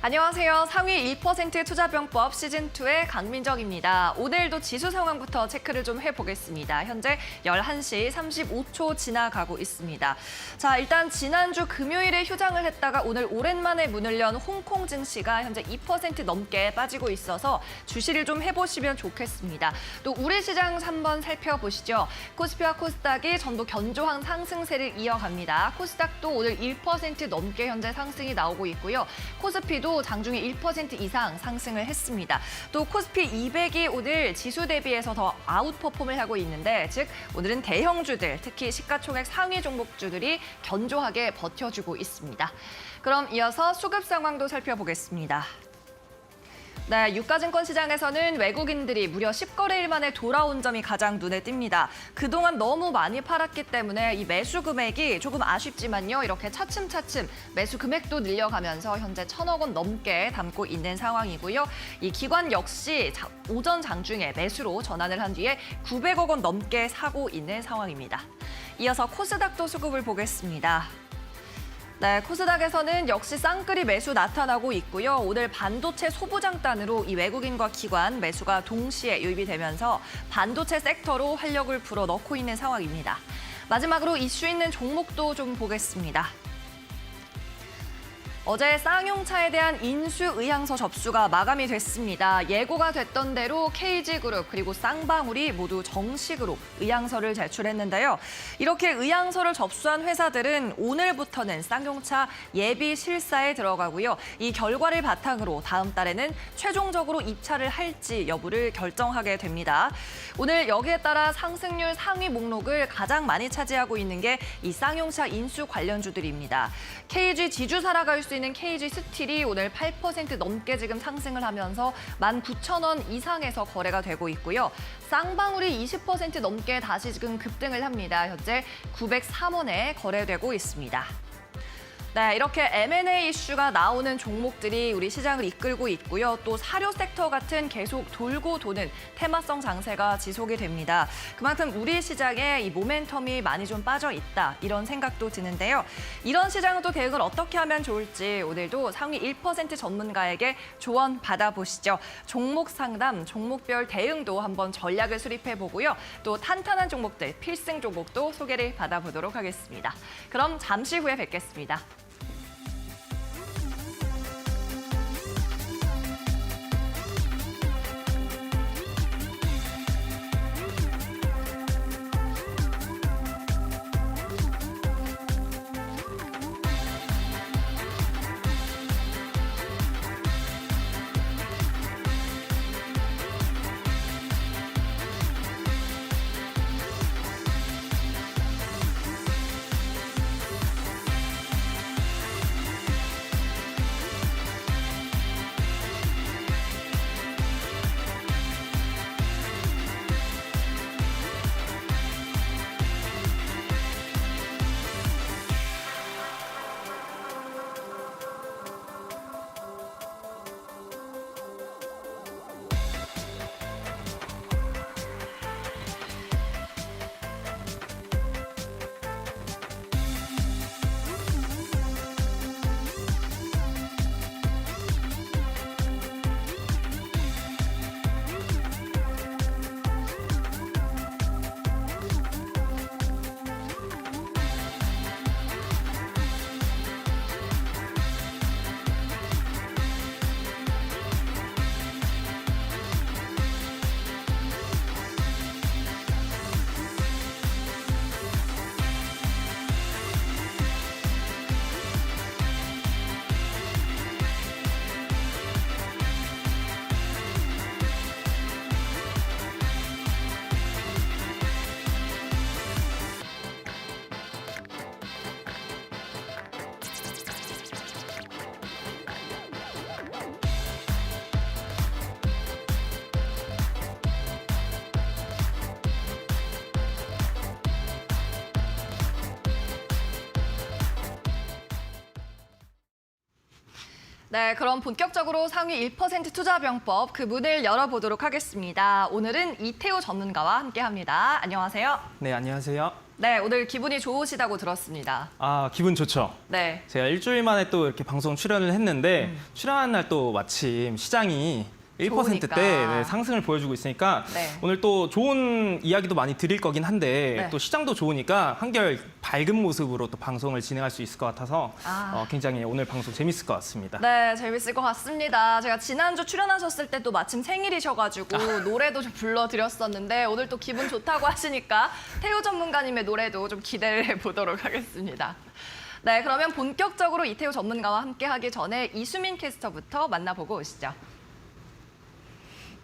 안녕하세요. 상위 1% 투자병법 시즌2의 강민정입니다. 오늘도 지수 상황부터 체크를 좀 해보겠습니다. 현재 11시 35초 지나가고 있습니다. 자, 일단 지난주 금요일에 휴장을 했다가 오늘 오랜만에 문을 연 홍콩 증시가 현재 2% 넘게 빠지고 있어서 주시를 좀 해보시면 좋겠습니다. 또 우리 시장 한번 살펴보시죠. 코스피와 코스닥이 전부 견조한 상승세를 이어갑니다. 코스닥도 오늘 1% 넘게 현재 상승이 나오고 있고요. 코스피도 장중에 1% 이상 상승을 했습니다. 또 코스피 200이 오늘 지수 대비해서 더 아웃퍼폼을 하고 있는데, 즉 오늘은 대형주들, 특히 시가총액 상위 종목주들이 견조하게 버텨주고 있습니다. 그럼 이어서 수급 상황도 살펴보겠습니다. 네, 유가증권 시장에서는 외국인들이 무려 10거래일 만에 돌아온 점이 가장 눈에 띕니다. 그동안 너무 많이 팔았기 때문에 이 매수 금액이 조금 아쉽지만요. 이렇게 차츰차츰 매수 금액도 늘려가면서 현재 1,000억 원 넘게 담고 있는 상황이고요. 이 기관 역시 오전 장중에 매수로 전환을 한 뒤에 900억 원 넘게 사고 있는 상황입니다. 이어서 코스닥도 수급을 보겠습니다. 네, 코스닥에서는 역시 쌍끌이 매수 나타나고 있고요. 오늘 반도체 소부장단으로 이 외국인과 기관 매수가 동시에 유입이 되면서 반도체 섹터로 활력을 불어넣고 있는 상황입니다. 마지막으로 이슈 있는 종목도 좀 보겠습니다. 어제 쌍용차에 대한 인수의향서 접수가 마감이 됐습니다. 예고가 됐던 대로 KG그룹 그리고 쌍방울이 모두 정식으로 의향서를 제출했는데요. 이렇게 의향서를 접수한 회사들은 오늘부터는 쌍용차 예비 실사에 들어가고요. 이 결과를 바탕으로 다음 달에는 최종적으로 입찰을 할지 여부를 결정하게 됩니다. 오늘 여기에 따라 상승률 상위 목록을 가장 많이 차지하고 있는 게 이 쌍용차 인수 관련주들입니다. KG 지주사라 갈 수 있는 KG 스틸이 오늘 8% 넘게 지금 상승을 하면서 19,000원 이상에서 거래가 되고 있고요. 쌍방울이 20% 넘게 다시 지금 급등을 합니다. 현재 903원에 거래되고 있습니다. 네, 이렇게 M&A 이슈가 나오는 종목들이 우리 시장을 이끌고 있고요. 또 사료 섹터 같은 계속 돌고 도는 테마성 장세가 지속이 됩니다. 그만큼 우리 시장에 이 모멘텀이 많이 좀 빠져 있다, 이런 생각도 드는데요. 이런 시장은 또 대응을 어떻게 하면 좋을지 오늘도 상위 1% 전문가에게 조언 받아보시죠. 종목 상담, 종목별 대응도 한번 전략을 수립해보고요. 또 탄탄한 종목들, 필승 종목도 소개를 받아보도록 하겠습니다. 그럼 잠시 후에 뵙겠습니다. 네, 그럼 본격적으로 상위 1% 투자병법 그 문을 열어보도록 하겠습니다. 오늘은 이태우 전문가와 함께합니다. 안녕하세요. 네, 안녕하세요. 네, 오늘 기분이 좋으시다고 들었습니다. 아, 기분 좋죠. 네. 제가 일주일 만에 또 이렇게 방송 출연을 했는데 출연한 날 또 마침 시장이 1%대 좋으니까. 상승을 보여주고 있으니까 네. 오늘 또 좋은 이야기도 많이 드릴 거긴 한데 네. 또 시장도 좋으니까 한결 밝은 모습으로 또 방송을 진행할 수 있을 것 같아서 굉장히 오늘 방송 재밌을 것 같습니다. 네, 재밌을 것 같습니다. 제가 지난주 출연하셨을 때 또 마침 생일이셔가지고 노래도 좀 불러드렸었는데 오늘 또 기분 좋다고 하시니까 태우 전문가님의 노래도 좀 기대를 해보도록 하겠습니다. 네, 그러면 본격적으로 이태우 전문가와 함께하기 전에 이수민 캐스터부터 만나보고 오시죠.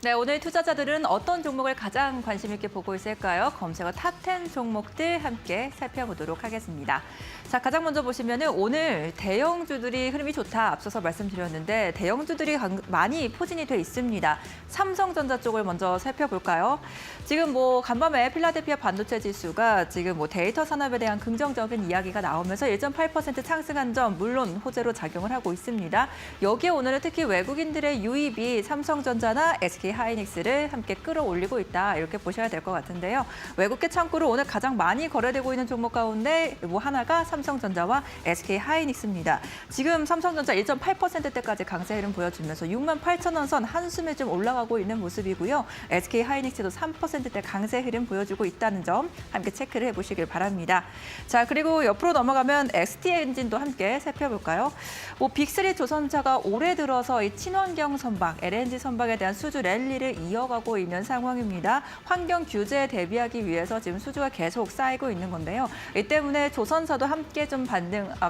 네, 오늘 투자자들은 어떤 종목을 가장 관심 있게 보고 있을까요? 검색어 탑10 종목들 함께 살펴보도록 하겠습니다. 자, 가장 먼저 보시면은 오늘 대형주들이 흐름이 좋다 앞서서 말씀드렸는데 대형주들이 많이 포진이 돼 있습니다. 삼성전자 쪽을 먼저 살펴볼까요? 지금 뭐 간밤에 필라델피아 반도체 지수가 지금 뭐 데이터 산업에 대한 긍정적인 이야기가 나오면서 1.8% 상승한 점 물론 호재로 작용을 하고 있습니다. 여기에 오늘은 특히 외국인들의 유입이 삼성전자나 SK하이닉스를 함께 끌어올리고 있다 이렇게 보셔야 될 것 같은데요. 외국계 창구로 오늘 가장 많이 거래되고 있는 종목 가운데 뭐 하나가 삼성전자와 SK하이닉스입니다. 지금 삼성전자 1.8%대까지 강세 흐름 보여주면서 68,000원 선 한숨에 좀 올라가고 있는 모습이고요. SK하이닉스도 3%대 강세 흐름 보여주고 있다는 점 함께 체크를 해보시길 바랍니다. 자, 그리고 옆으로 넘어가면 ST엔진도 함께 살펴볼까요? 뭐 빅3 조선사가 올해 들어서 이 친환경 선박, LNG 선박에 대한 수주 랠리를 이어가고 있는 상황입니다. 환경 규제에 대비하기 위해서 지금 수주가 계속 쌓이고 있는 건데요. 이 때문에 조선사도 함께 좀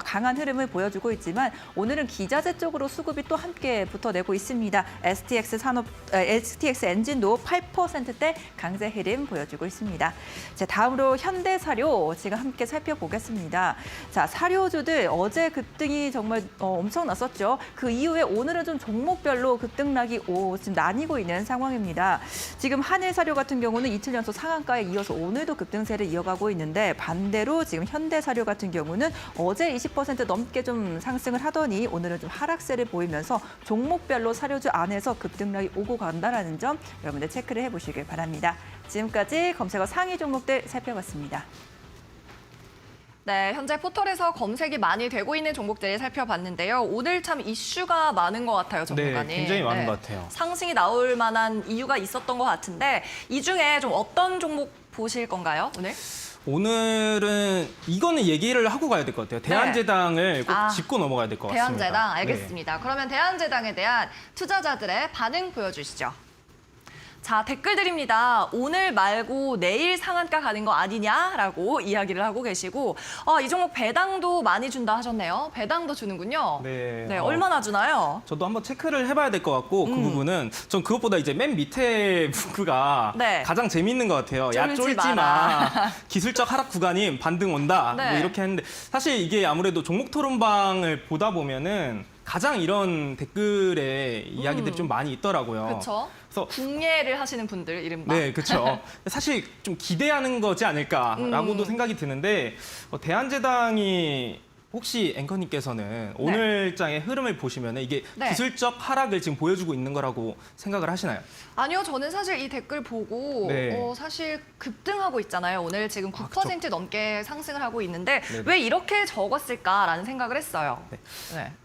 강한 흐름을 보여주고 있지만 오늘은 기자재 쪽으로 수급이 또 함께 붙어내고 있습니다. STX 엔진도 8%대 강세 흐름 보여주고 있습니다. 자, 다음으로 현대사료 지금 함께 살펴보겠습니다. 자, 사료주들 어제 급등이 정말 엄청났었죠. 그 이후에 오늘은 좀 종목별로 급등락이 지금 나뉘고 있는 상황입니다. 지금 한일사료 같은 경우는 이틀 연속 상한가에 이어서 오늘도 급등세를 이어가고 있는데 반대로 지금 현대사료 같은 경우는 어제 20% 넘게 좀 상승을 하더니 오늘은 좀 하락세를 보이면서 종목별로 사료주 안에서 급등락이 오고 간다는 점 여러분들 체크를 해보시길 바랍니다. 지금까지 검색어 상위 종목들 살펴봤습니다. 네, 현재 포털에서 검색이 많이 되고 있는 종목들을 살펴봤는데요. 오늘 참 이슈가 많은 것 같아요, 전문가님. 네, 굉장히 많은 것 같아요. 상승이 나올 만한 이유가 있었던 것 같은데 이 중에 좀 어떤 종목 보실 건가요, 오늘? 오늘은 이거는 얘기를 하고 가야 될 것 같아요. 대한제당을 꼭 짚고 넘어가야 될 것 같습니다. 대한제당, 알겠습니다. 그러면 대한제당에 대한 투자자들의 반응 보여주시죠. 자, 댓글 드립니다. 오늘 말고 내일 상한가 가는 거 아니냐라고 이야기를 하고 계시고 이 종목 배당도 많이 준다 하셨네요. 배당도 주는군요. 네. 얼마나 주나요? 저도 한번 체크를 해봐야 될 것 같고 그 부분은 전 그것보다 이제 맨 밑에 문구가 가장 재미있는 것 같아요. 야 쫄지 마. 기술적 하락 구간임 반등 온다. 뭐 이렇게 했는데 사실 이게 아무래도 종목 토론방을 보다 보면은 가장 이런 댓글의 이야기들이 좀 많이 있더라고요. 그렇죠. 궁예를 하시는 분들 이른바. 네, 그렇죠. 사실 좀 기대하는 거지 않을까라고도 생각이 드는데 대한제당이 혹시 앵커님께서는 오늘장의 흐름을 보시면 이게 기술적 하락을 지금 보여주고 있는 거라고 생각을 하시나요? 아니요, 저는 사실 이 댓글 보고 사실 급등하고 있잖아요. 오늘 지금 9% 넘게 상승을 하고 있는데 왜 이렇게 적었을까라는 생각을 했어요.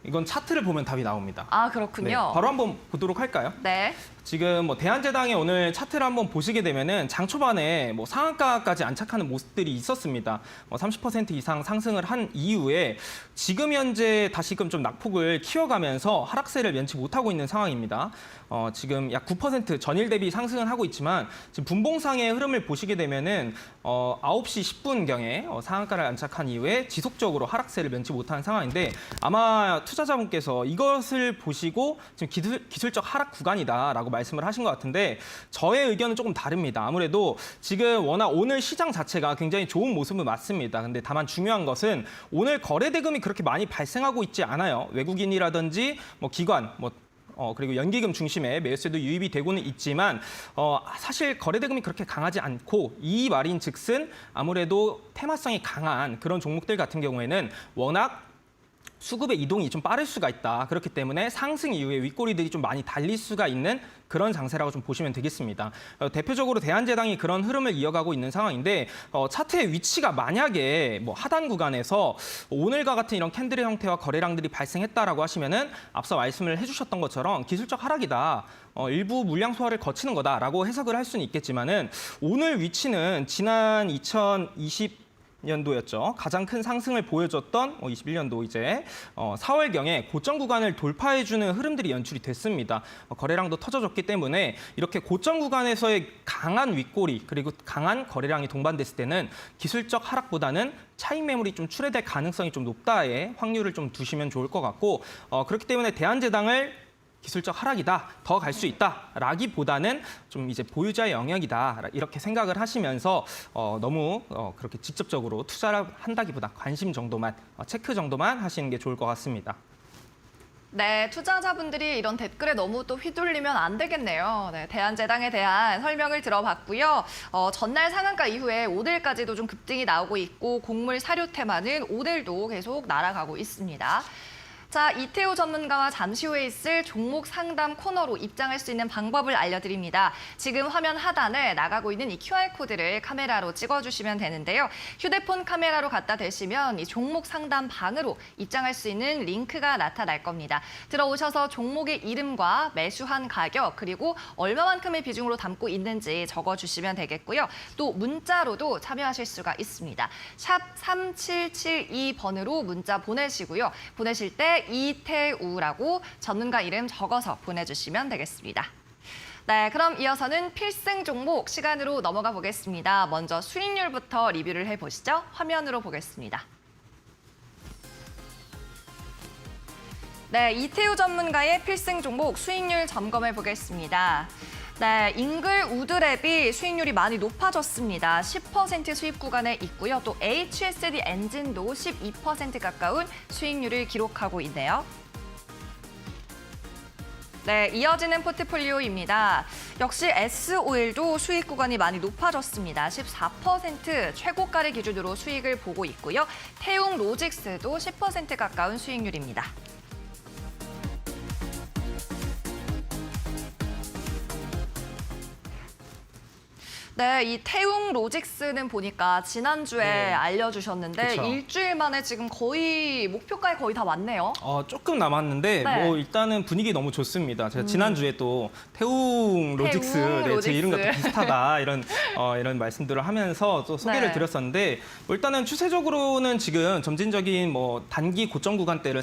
이건 차트를 보면 답이 나옵니다. 아, 그렇군요. 바로 한번 보도록 할까요? 네. 지금 대한제당의 오늘 차트를 한번 보시게 되면은 장 초반에 상한가까지 안착하는 모습들이 있었습니다. 30% 이상 상승을 한 이후에 지금 현재 다시금 좀 낙폭을 키워가면서 하락세를 면치 못하고 있는 상황입니다. 지금 약 9% 전일 대비 상승을 하고 있지만 지금 분봉상의 흐름을 보시게 되면은 9시 10분경에 상한가를 안착한 이후에 지속적으로 하락세를 면치 못하는 상황인데 아마 투자자분께서 이것을 보시고 지금 기술적 하락 구간이다라고 말씀을 하신 것 같은데 저의 의견은 조금 다릅니다. 아무래도 지금 워낙 오늘 시장 자체가 굉장히 좋은 모습은 맞습니다. 근데 다만 중요한 것은 오늘 거래 대금이 그렇게 많이 발생하고 있지 않아요. 외국인이라든지 기관, 그리고 연기금 중심의 매수세도 유입이 되고는 있지만 사실 거래대금이 그렇게 강하지 않고 이 말인즉슨 아무래도 테마성이 강한 그런 종목들 같은 경우에는 워낙 수급의 이동이 좀 빠를 수가 있다. 그렇기 때문에 상승 이후에 윗꼬리들이 좀 많이 달릴 수가 있는 그런 장세라고 좀 보시면 되겠습니다. 대표적으로 대한제당이 그런 흐름을 이어가고 있는 상황인데 차트의 위치가 만약에 뭐 하단 구간에서 오늘과 같은 이런 캔들의 형태와 거래량들이 발생했다라고 하시면은 앞서 말씀을 해주셨던 것처럼 기술적 하락이다. 일부 물량 소화를 거치는 거다라고 해석을 할 수는 있겠지만은 오늘 위치는 지난 2020년도였죠. 가장 큰 상승을 보여줬던 21년도 이제 4월경에 고점 구간을 돌파해주는 흐름들이 연출이 됐습니다. 거래량도 터져졌기 때문에 이렇게 고점 구간에서의 강한 윗꼬리 그리고 강한 거래량이 동반됐을 때는 기술적 하락보다는 차익 매물이 좀 출회될 가능성이 좀 높다의 확률을 좀 두시면 좋을 것 같고 그렇기 때문에 대한제당을 기술적 하락이다, 더 갈 수 있다라기보다는 좀 이제 보유자의 영역이다 이렇게 생각을 하시면서 너무 그렇게 직접적으로 투자를 한다기보다 관심 정도만, 체크 정도만 하시는 게 좋을 것 같습니다. 네, 투자자분들이 이런 댓글에 너무 또 휘둘리면 안 되겠네요. 네, 대한제당에 대한 설명을 들어봤고요. 전날 상한가 이후에 오늘까지도 좀 급등이 나오고 있고 곡물 사료 테마는 오늘도 계속 날아가고 있습니다. 자, 이태우 전문가와 잠시 후에 있을 종목 상담 코너로 입장할 수 있는 방법을 알려드립니다. 지금 화면 하단에 나가고 있는 이 QR코드를 카메라로 찍어주시면 되는데요. 휴대폰 카메라로 갖다 대시면 이 종목 상담 방으로 입장할 수 있는 링크가 나타날 겁니다. 들어오셔서 종목의 이름과 매수한 가격 그리고 얼마만큼의 비중으로 담고 있는지 적어주시면 되겠고요. 또 문자로도 참여하실 수가 있습니다. 샵 3772번으로 문자 보내시고요. 보내실 때 이태우라고 전문가 이름 적어서 보내주시면 되겠습니다. 네, 그럼 이어서는 필승 종목 시간으로 넘어가 보겠습니다. 먼저 수익률부터 리뷰를 해보시죠. 화면으로 보겠습니다. 네, 이태우 전문가의 필승 종목 수익률 점검해 보겠습니다. 네, 잉글 우드랩이 수익률이 많이 높아졌습니다. 10% 수익 구간에 있고요. 또 HSD 엔진도 12% 가까운 수익률을 기록하고 있네요. 네, 이어지는 포트폴리오입니다. 역시 S오일도 수익 구간이 많이 높아졌습니다. 14% 최고가를 기준으로 수익을 보고 있고요. 태웅 로직스도 10% 가까운 수익률입니다. 네, 이 태웅 로직스는 보니까 지난주에 네. 알려주셨는데 그쵸. 일주일 만에 지금 거의 목표가에 거의 다 왔네요. 조금 남았는데 네. 뭐 일단은 분위기 너무 좋습니다. 제가 지난주에 또 태웅 로직스, 태웅 제 이름과 또 로직스. 비슷하다 이런 말씀들을 하면서 또 소개를 네. 드렸었는데 뭐 일단은 추세적으로는 지금 점진적인 뭐 단기 고점 구간대를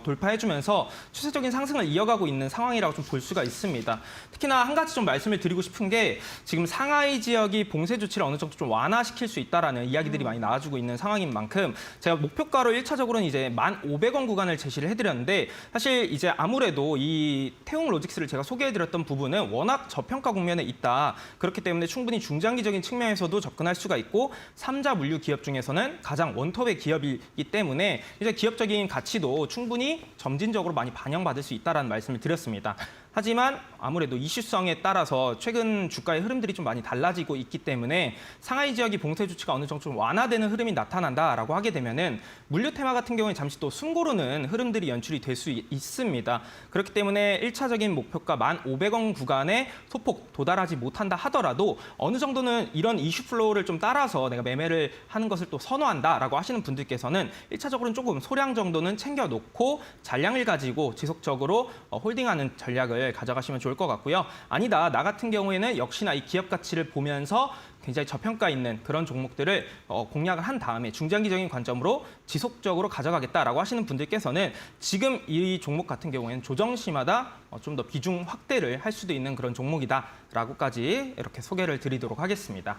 돌파해주면서 추세적인 상승을 이어가고 있는 상황이라고 좀 볼 수가 있습니다. 특히나 한 가지 좀 말씀을 드리고 싶은 게 지금 상하이 지역이 봉쇄 조치를 어느 정도 좀 완화시킬 수 있다라는 이야기들이 많이 나와주고 있는 상황인 만큼 제가 목표가로 1차적으로는 이제 1,500원 구간을 제시를 해드렸는데 사실 이제 아무래도 이 태웅 로직스를 제가 소개해드렸던 부분은 워낙 저평가 국면에 있다. 그렇기 때문에 충분히 중장기적인 측면에서도 접근할 수가 있고 3자 물류 기업 중에서는 가장 원톱의 기업이기 때문에 이제 기업적인 가치도 충분히 점진적으로 많이 반영받을 수 있다라는 말씀을 드렸습니다. 하지만 아무래도 이슈성에 따라서 최근 주가의 흐름들이 좀 많이 달라지고 있기 때문에 상하이 지역이 봉쇄 조치가 어느 정도 좀 완화되는 흐름이 나타난다라고 하게 되면은 물류 테마 같은 경우에 잠시 또 숨고르는 흐름들이 연출이 될 수 있습니다. 그렇기 때문에 1차적인 목표가 1,500원 구간에 소폭 도달하지 못한다 하더라도 어느 정도는 이런 이슈 플로우를 좀 따라서 내가 매매를 하는 것을 또 선호한다라고 하시는 분들께서는 1차적으로는 조금 소량 정도는 챙겨놓고 잔량을 가지고 지속적으로 홀딩하는 전략을 가져가시면 좋을 것 같고요. 아니다, 나 같은 경우에는 역시나 이 기업 가치를 보면서 굉장히 저평가 있는 그런 종목들을 공략을 한 다음에 중장기적인 관점으로 지속적으로 가져가겠다라고 하시는 분들께서는 지금 이 종목 같은 경우에는 조정 시마다 좀 더 비중 확대를 할 수도 있는 그런 종목이다라고까지 이렇게 소개를 드리도록 하겠습니다.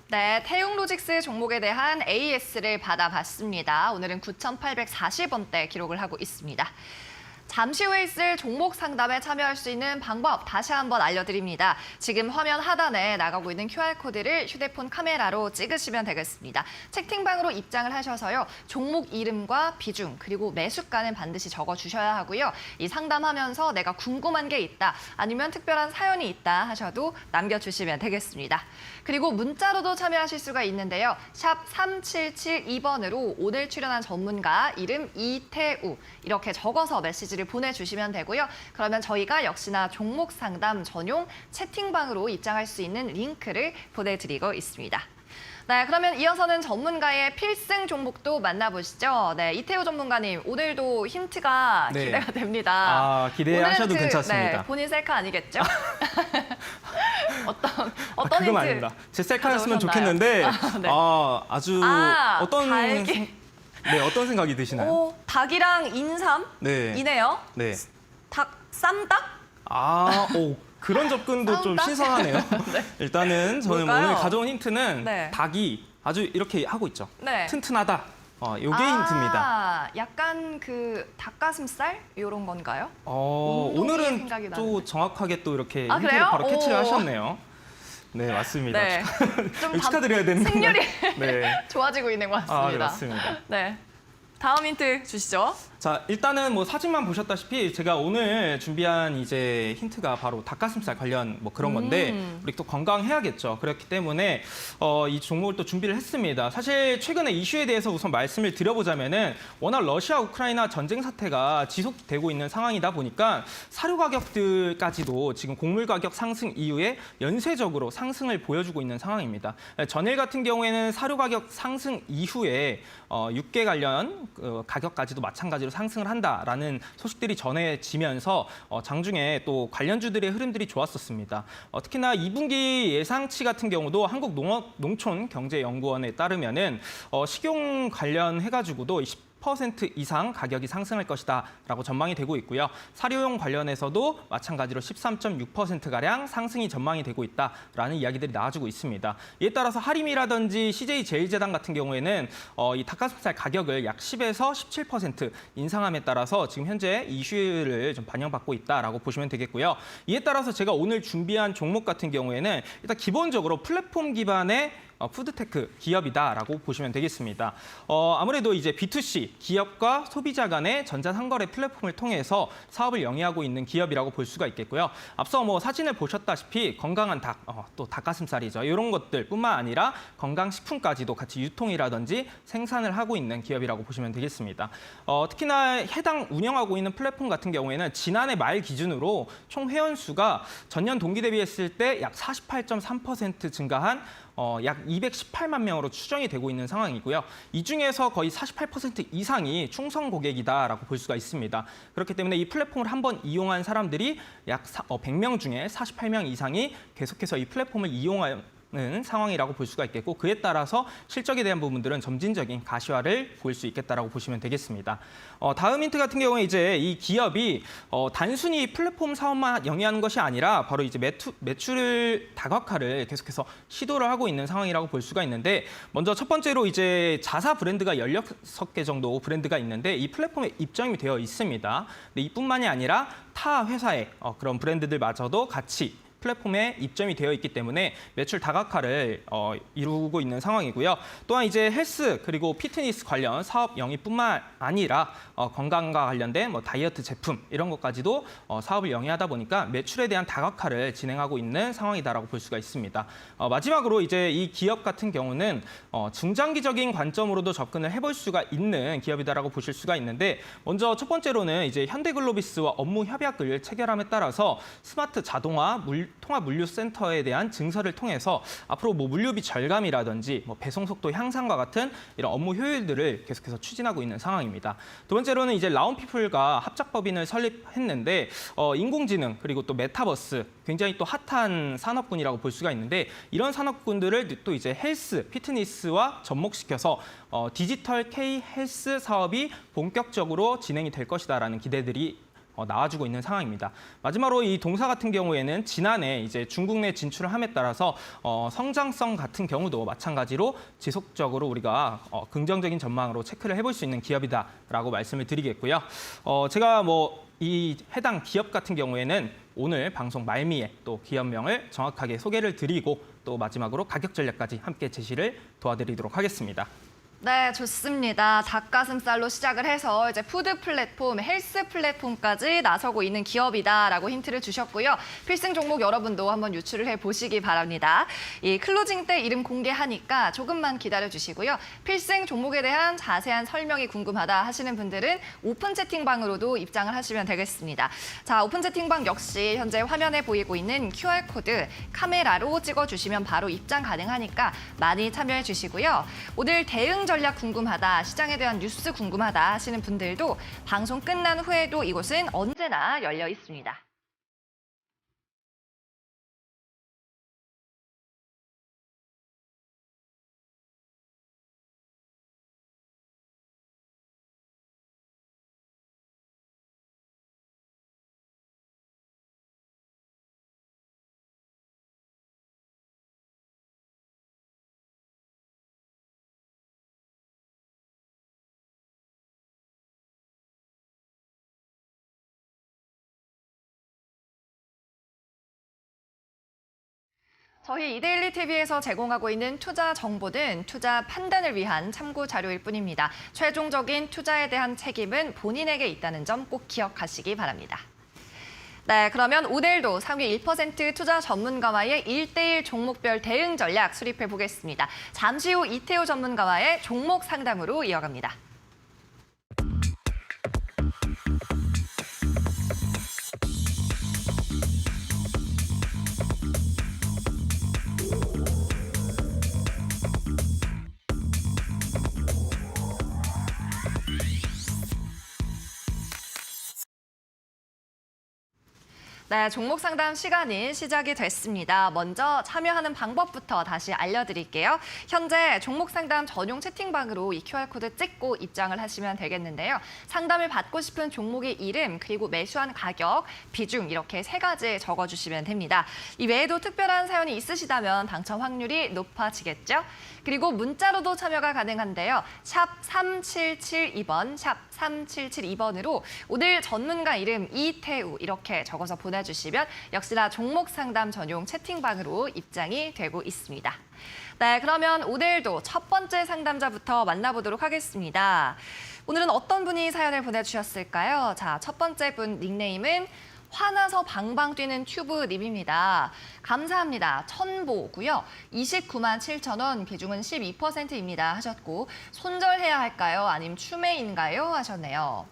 네, 태웅 로직스 종목에 대한 AS를 받아봤습니다. 오늘은 9,840원대 기록을 하고 있습니다. 잠시 후에 있을 종목 상담에 참여할 수 있는 방법 다시 한번 알려드립니다. 지금 화면 하단에 나가고 있는 QR코드를 휴대폰 카메라로 찍으시면 되겠습니다. 채팅방으로 입장을 하셔서요. 종목 이름과 비중 그리고 매수가는 반드시 적어주셔야 하고요. 이 상담하면서 내가 궁금한 게 있다 아니면 특별한 사연이 있다 하셔도 남겨주시면 되겠습니다. 그리고 문자로도 참여하실 수가 있는데요. 샵 3772번으로 오늘 출연한 전문가 이름 이태우 이렇게 적어서 메시지를 보내주시면 되고요. 그러면 저희가 역시나 종목 상담 전용 채팅방으로 입장할 수 있는 링크를 보내드리고 있습니다. 네, 그러면 이어서는 전문가의 필승 종목도 만나보시죠. 네, 이태우 전문가님, 오늘도 힌트가 네. 기대가 됩니다. 아, 기대하셔도 오늘은 괜찮습니다. 네, 본인 셀카 아니겠죠? 어떤 그건 힌트? 아닙니다. 제 셀카였으면 가져오셨나요? 좋겠는데 네. 아주 어떤 달기. 어떤 생각이 드시나요? 오, 닭이랑 인삼이네요. 네. 쌈닭? 그런 접근도 좀 싸운다? 신선하네요. 일단은 저는 뭘까요? 오늘 가져온 힌트는 네. 닭이 아주 이렇게 하고 있죠. 네. 튼튼하다. 요게 힌트입니다. 약간 그 닭가슴살 이런 건가요? 운동이 오늘은 생각이 또 나는데. 정확하게 또 이렇게 아, 힌트를 그래요? 바로 캐치를 오. 하셨네요. 네, 맞습니다. 네. 좀 축하드려야 되는데. 승률이 네. 좋아지고 있는 것 같습니다. 네, 맞습니다. 네. 다음 힌트 주시죠. 자, 일단은 뭐 사진만 보셨다시피 제가 오늘 준비한 이제 힌트가 바로 닭가슴살 관련 뭐 그런 건데 우리 또 건강해야겠죠. 그렇기 때문에 이 종목을 또 준비를 했습니다. 사실 최근에 이슈에 대해서 우선 말씀을 드려보자면은 워낙 러시아 우크라이나 전쟁 사태가 지속되고 있는 상황이다 보니까 사료 가격들까지도 지금 곡물 가격 상승 이후에 연쇄적으로 상승을 보여주고 있는 상황입니다. 전일 같은 경우에는 사료 가격 상승 이후에 육계 관련 가격까지도 마찬가지로 상승을 한다라는 소식들이 전해지면서 장중에 또 관련주들의 흐름들이 좋았었습니다. 특히나 2분기 예상치 같은 경우도 한국농촌경제연구원에 따르면은 식용 관련해가지고도 10% 이상 가격이 상승할 것이다라고 전망이 되고 있고요. 사료용 관련해서도 마찬가지로 13.6%가량 상승이 전망이 되고 있다라는 이야기들이 나와주고 있습니다. 이에 따라서 하림이라든지 CJ제일제당 같은 경우에는 이 닭가슴살 가격을 약 10에서 17% 인상함에 따라서 지금 현재 이슈를 좀 반영받고 있다라고 보시면 되겠고요. 이에 따라서 제가 오늘 준비한 종목 같은 경우에는 일단 기본적으로 플랫폼 기반의 푸드테크 기업이다라고 보시면 되겠습니다. 아무래도 이제 B2C 기업과 소비자 간의 전자상거래 플랫폼을 통해서 사업을 영위하고 있는 기업이라고 볼 수가 있겠고요. 앞서 뭐 사진을 보셨다시피 건강한 닭, 또 닭가슴살이죠. 이런 것들뿐만 아니라 건강식품까지도 같이 유통이라든지 생산을 하고 있는 기업이라고 보시면 되겠습니다. 특히나 해당 운영하고 있는 플랫폼 같은 경우에는 지난해 말 기준으로 총 회원 수가 전년 동기 대비했을 때 약 48.3% 증가한 약 218만 명으로 추정이 되고 있는 상황이고요. 이 중에서 거의 48% 이상이 충성 고객이다라고 볼 수가 있습니다. 그렇기 때문에 이 플랫폼을 한번 이용한 사람들이 약 100명 중에 48명 이상이 계속해서 이 플랫폼을 이용하는 상황이라고 볼 수가 있겠고 그에 따라서 실적에 대한 부분들은 점진적인 가시화를 보일 수 있겠다라고 보시면 되겠습니다. 다음 힌트 같은 경우에 이제 이 기업이 단순히 플랫폼 사업만 영위하는 것이 아니라 바로 이제 매출 다각화를 계속해서 시도를 하고 있는 상황이라고 볼 수가 있는데 먼저 첫 번째로 이제 자사 브랜드가 16개 정도 브랜드가 있는데 이 플랫폼에 입점이 되어 있습니다. 근데 이뿐만이 아니라 타 회사의 그런 브랜드들마저도 같이 플랫폼에 입점이 되어 있기 때문에 매출 다각화를 이루고 있는 상황이고요. 또한 이제 헬스 그리고 피트니스 관련 사업 영위뿐만 아니라 건강과 관련된 뭐 다이어트 제품 이런 것까지도 사업을 영위하다 보니까 매출에 대한 다각화를 진행하고 있는 상황이다라고 볼 수가 있습니다. 마지막으로 이제 이 기업 같은 경우는 중장기적인 관점으로도 접근을 해볼 수가 있는 기업이다라고 보실 수가 있는데 먼저 첫 번째로는 이제 현대글로비스와 업무 협약을 체결함에 따라서 스마트 자동화 통합물류센터에 대한 증설을 통해서 앞으로 뭐 물류비 절감이라든지 뭐 배송 속도 향상과 같은 이런 업무 효율들을 계속해서 추진하고 있는 상황입니다. 두 번째로는 이제 라운피플과 합작법인을 설립했는데 인공지능 그리고 또 메타버스 굉장히 또 핫한 산업군이라고 볼 수가 있는데 이런 산업군들을 또 이제 헬스, 피트니스와 접목시켜서 디지털 K 헬스 사업이 본격적으로 진행이 될 것이다라는 기대들이 나와주고 있는 상황입니다. 마지막으로 이 동사 같은 경우에는 지난해 이제 중국 내 진출을 함에 따라서 성장성 같은 경우도 마찬가지로 지속적으로 우리가 긍정적인 전망으로 체크를 해볼 수 있는 기업이다라고 말씀을 드리겠고요. 제가 이 해당 기업 같은 경우에는 오늘 방송 말미에 또 기업명을 정확하게 소개를 드리고 또 마지막으로 가격 전략까지 함께 제시를 도와드리도록 하겠습니다. 네, 좋습니다. 닭가슴살로 시작을 해서 이제 푸드 플랫폼, 헬스 플랫폼까지 나서고 있는 기업이다라고 힌트를 주셨고요. 필승 종목 여러분도 한번 유출을 해보시기 바랍니다. 이 클로징 때 이름 공개하니까 조금만 기다려주시고요. 필승 종목에 대한 자세한 설명이 궁금하다 하시는 분들은 오픈 채팅방으로도 입장을 하시면 되겠습니다. 자, 오픈 채팅방 역시 현재 화면에 보이고 있는 QR코드 카메라로 찍어주시면 바로 입장 가능하니까 많이 참여해 주시고요. 오늘 대응 전략 궁금하다, 시장에 대한 뉴스 궁금하다 하시는 분들도 방송 끝난 후에도 이곳은 언제나 열려 있습니다. 저희 이데일리 TV에서 제공하고 있는 투자 정보는 투자 판단을 위한 참고 자료일 뿐입니다. 최종적인 투자에 대한 책임은 본인에게 있다는 점 꼭 기억하시기 바랍니다. 네, 그러면 오늘도 상위 1% 투자 전문가와의 1:1 종목별 대응 전략 수립해 보겠습니다. 잠시 후 이태호 전문가와의 종목 상담으로 이어갑니다. 네, 종목 상담 시간이 시작이 됐습니다. 먼저 참여하는 방법부터 다시 알려드릴게요. 현재 종목 상담 전용 채팅방으로 이 QR코드 찍고 입장을 하시면 되겠는데요. 상담을 받고 싶은 종목의 이름, 그리고 매수한 가격, 비중 이렇게 3가지 적어주시면 됩니다. 이 외에도 특별한 사연이 있으시다면 당첨 확률이 높아지겠죠? 그리고 문자로도 참여가 가능한데요. 샵 3772번, 샵 3772번으로 오늘 전문가 이름 이태우 이렇게 적어서 보내주시면 역시나 종목 상담 전용 채팅방으로 입장이 되고 있습니다. 네, 그러면 오늘도 첫 번째 상담자부터 만나보도록 하겠습니다. 오늘은 어떤 분이 사연을 보내주셨을까요? 자, 첫 번째 분 닉네임은 화나서 방방 뛰는 튜브님입니다. 감사합니다. 천보고요. 29만 7천 원, 비중은 12%입니다 하셨고 손절해야 할까요? 아니면 추매인가요? 하셨네요.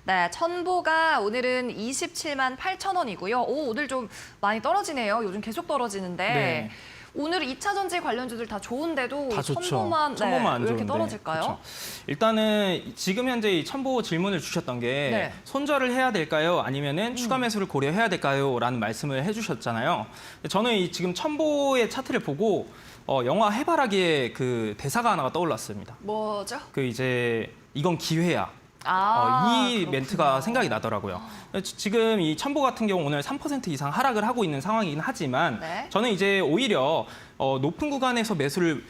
네, 천보가 오늘은 27만 8천 원이고요. 오늘 좀 많이 떨어지네요. 요즘 계속 떨어지는데. 네. 오늘 2차 전지 관련주들 다 좋은데도 다 좋죠. 천보만 안 왜 이렇게 좋은데. 떨어질까요? 그렇죠. 일단은 지금 현재 이 첨보 질문을 주셨던 게 네. 손절을 해야 될까요? 아니면은 추가 매수를 고려해야 될까요? 라는 말씀을 해주셨잖아요. 저는 이 지금 첨보의 차트를 보고 영화 해바라기의 그 대사가 하나가 떠올랐습니다. 뭐죠? 그 이제 이건 기회야. 이 그렇군요. 멘트가 생각이 나더라고요. 지금 이 첨보 같은 경우 오늘 3% 이상 하락을 하고 있는 상황이긴 하지만 네. 저는 이제 오히려 높은 구간에서 매수를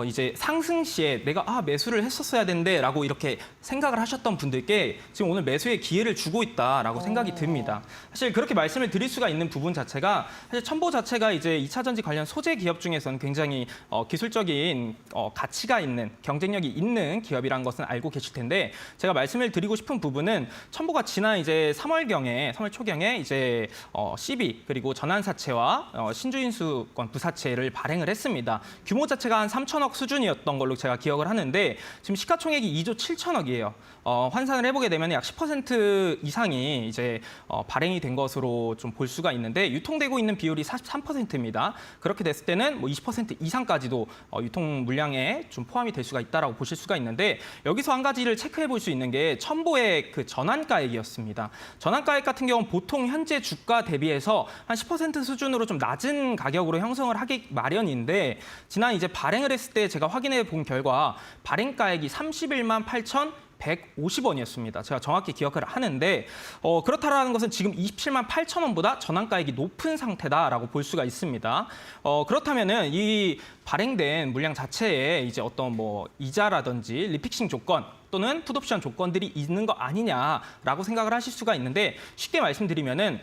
이제 상승 시에 내가 매수를 했었어야 되는데 라고 이렇게 생각을 하셨던 분들께 지금 오늘 매수의 기회를 주고 있다라고 생각이 듭니다. 사실 그렇게 말씀을 드릴 수가 있는 부분 자체가 사실 첨보 자체가 이제 2차 전지 관련 소재 기업 중에서는 굉장히 기술적인 가치가 있는 경쟁력이 있는 기업이라는 것은 알고 계실 텐데 제가 말씀을 드리고 싶은 부분은 첨보가 지난 이제 3월 초경에 이제 CB 그리고 전환사채와 신주인수권 부사채를 발행을 했습니다. 규모 자체가 한 3천억 수준이었던 걸로 제가 기억을 하는데 지금 시가총액이 2조 7천억이에요. 환산을 해보게 되면 약 10% 이상이 이제 발행이 된 것으로 좀 볼 수가 있는데 유통되고 있는 비율이 43%입니다. 그렇게 됐을 때는 뭐 20% 이상까지도 유통 물량에 좀 포함이 될 수가 있다라고 보실 수가 있는데 여기서 한 가지를 체크해 볼 수 있는 게 첨보의 그 전환가액이었습니다. 전환가액 같은 경우는 보통 현재 주가 대비해서 한 10% 수준으로 좀 낮은 가격으로 형성을 하기 마련인데 지난 이제 발행을 했을 때 제가 확인해 본 결과 발행가액이 31만 8천 150원이었습니다. 제가 정확히 기억을 하는데 그렇다라는 것은 지금 27만 8천 원보다 전환가액이 높은 상태다라고 볼 수가 있습니다. 그렇다면은 이 발행된 물량 자체에 이제 어떤 뭐 이자라든지 리픽싱 조건 또는 풋옵션 조건들이 있는 거 아니냐라고 생각을 하실 수가 있는데 쉽게 말씀드리면은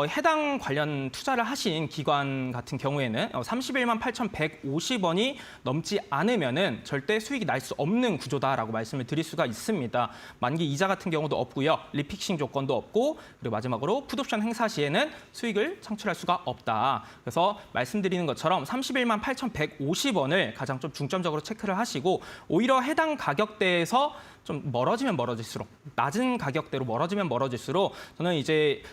해당 관련 투자를 하신 기관 같은 경우에는 31만 8,150원이 넘지 않으면은 절대 수익이 날 수 없는 구조다라고 말씀을 드릴 수가 있습니다. 만기 이자 같은 경우도 없고요. 리픽싱 조건도 없고 그리고 마지막으로 풋옵션 행사 시에는 수익을 창출할 수가 없다. 그래서 말씀드리는 것처럼 31만 8,150원을 가장 좀 중점적으로 체크를 하시고 오히려 해당 가격대에서 좀 멀어지면 멀어질수록 낮은 가격대로 멀어지면 멀어질수록 저는 이제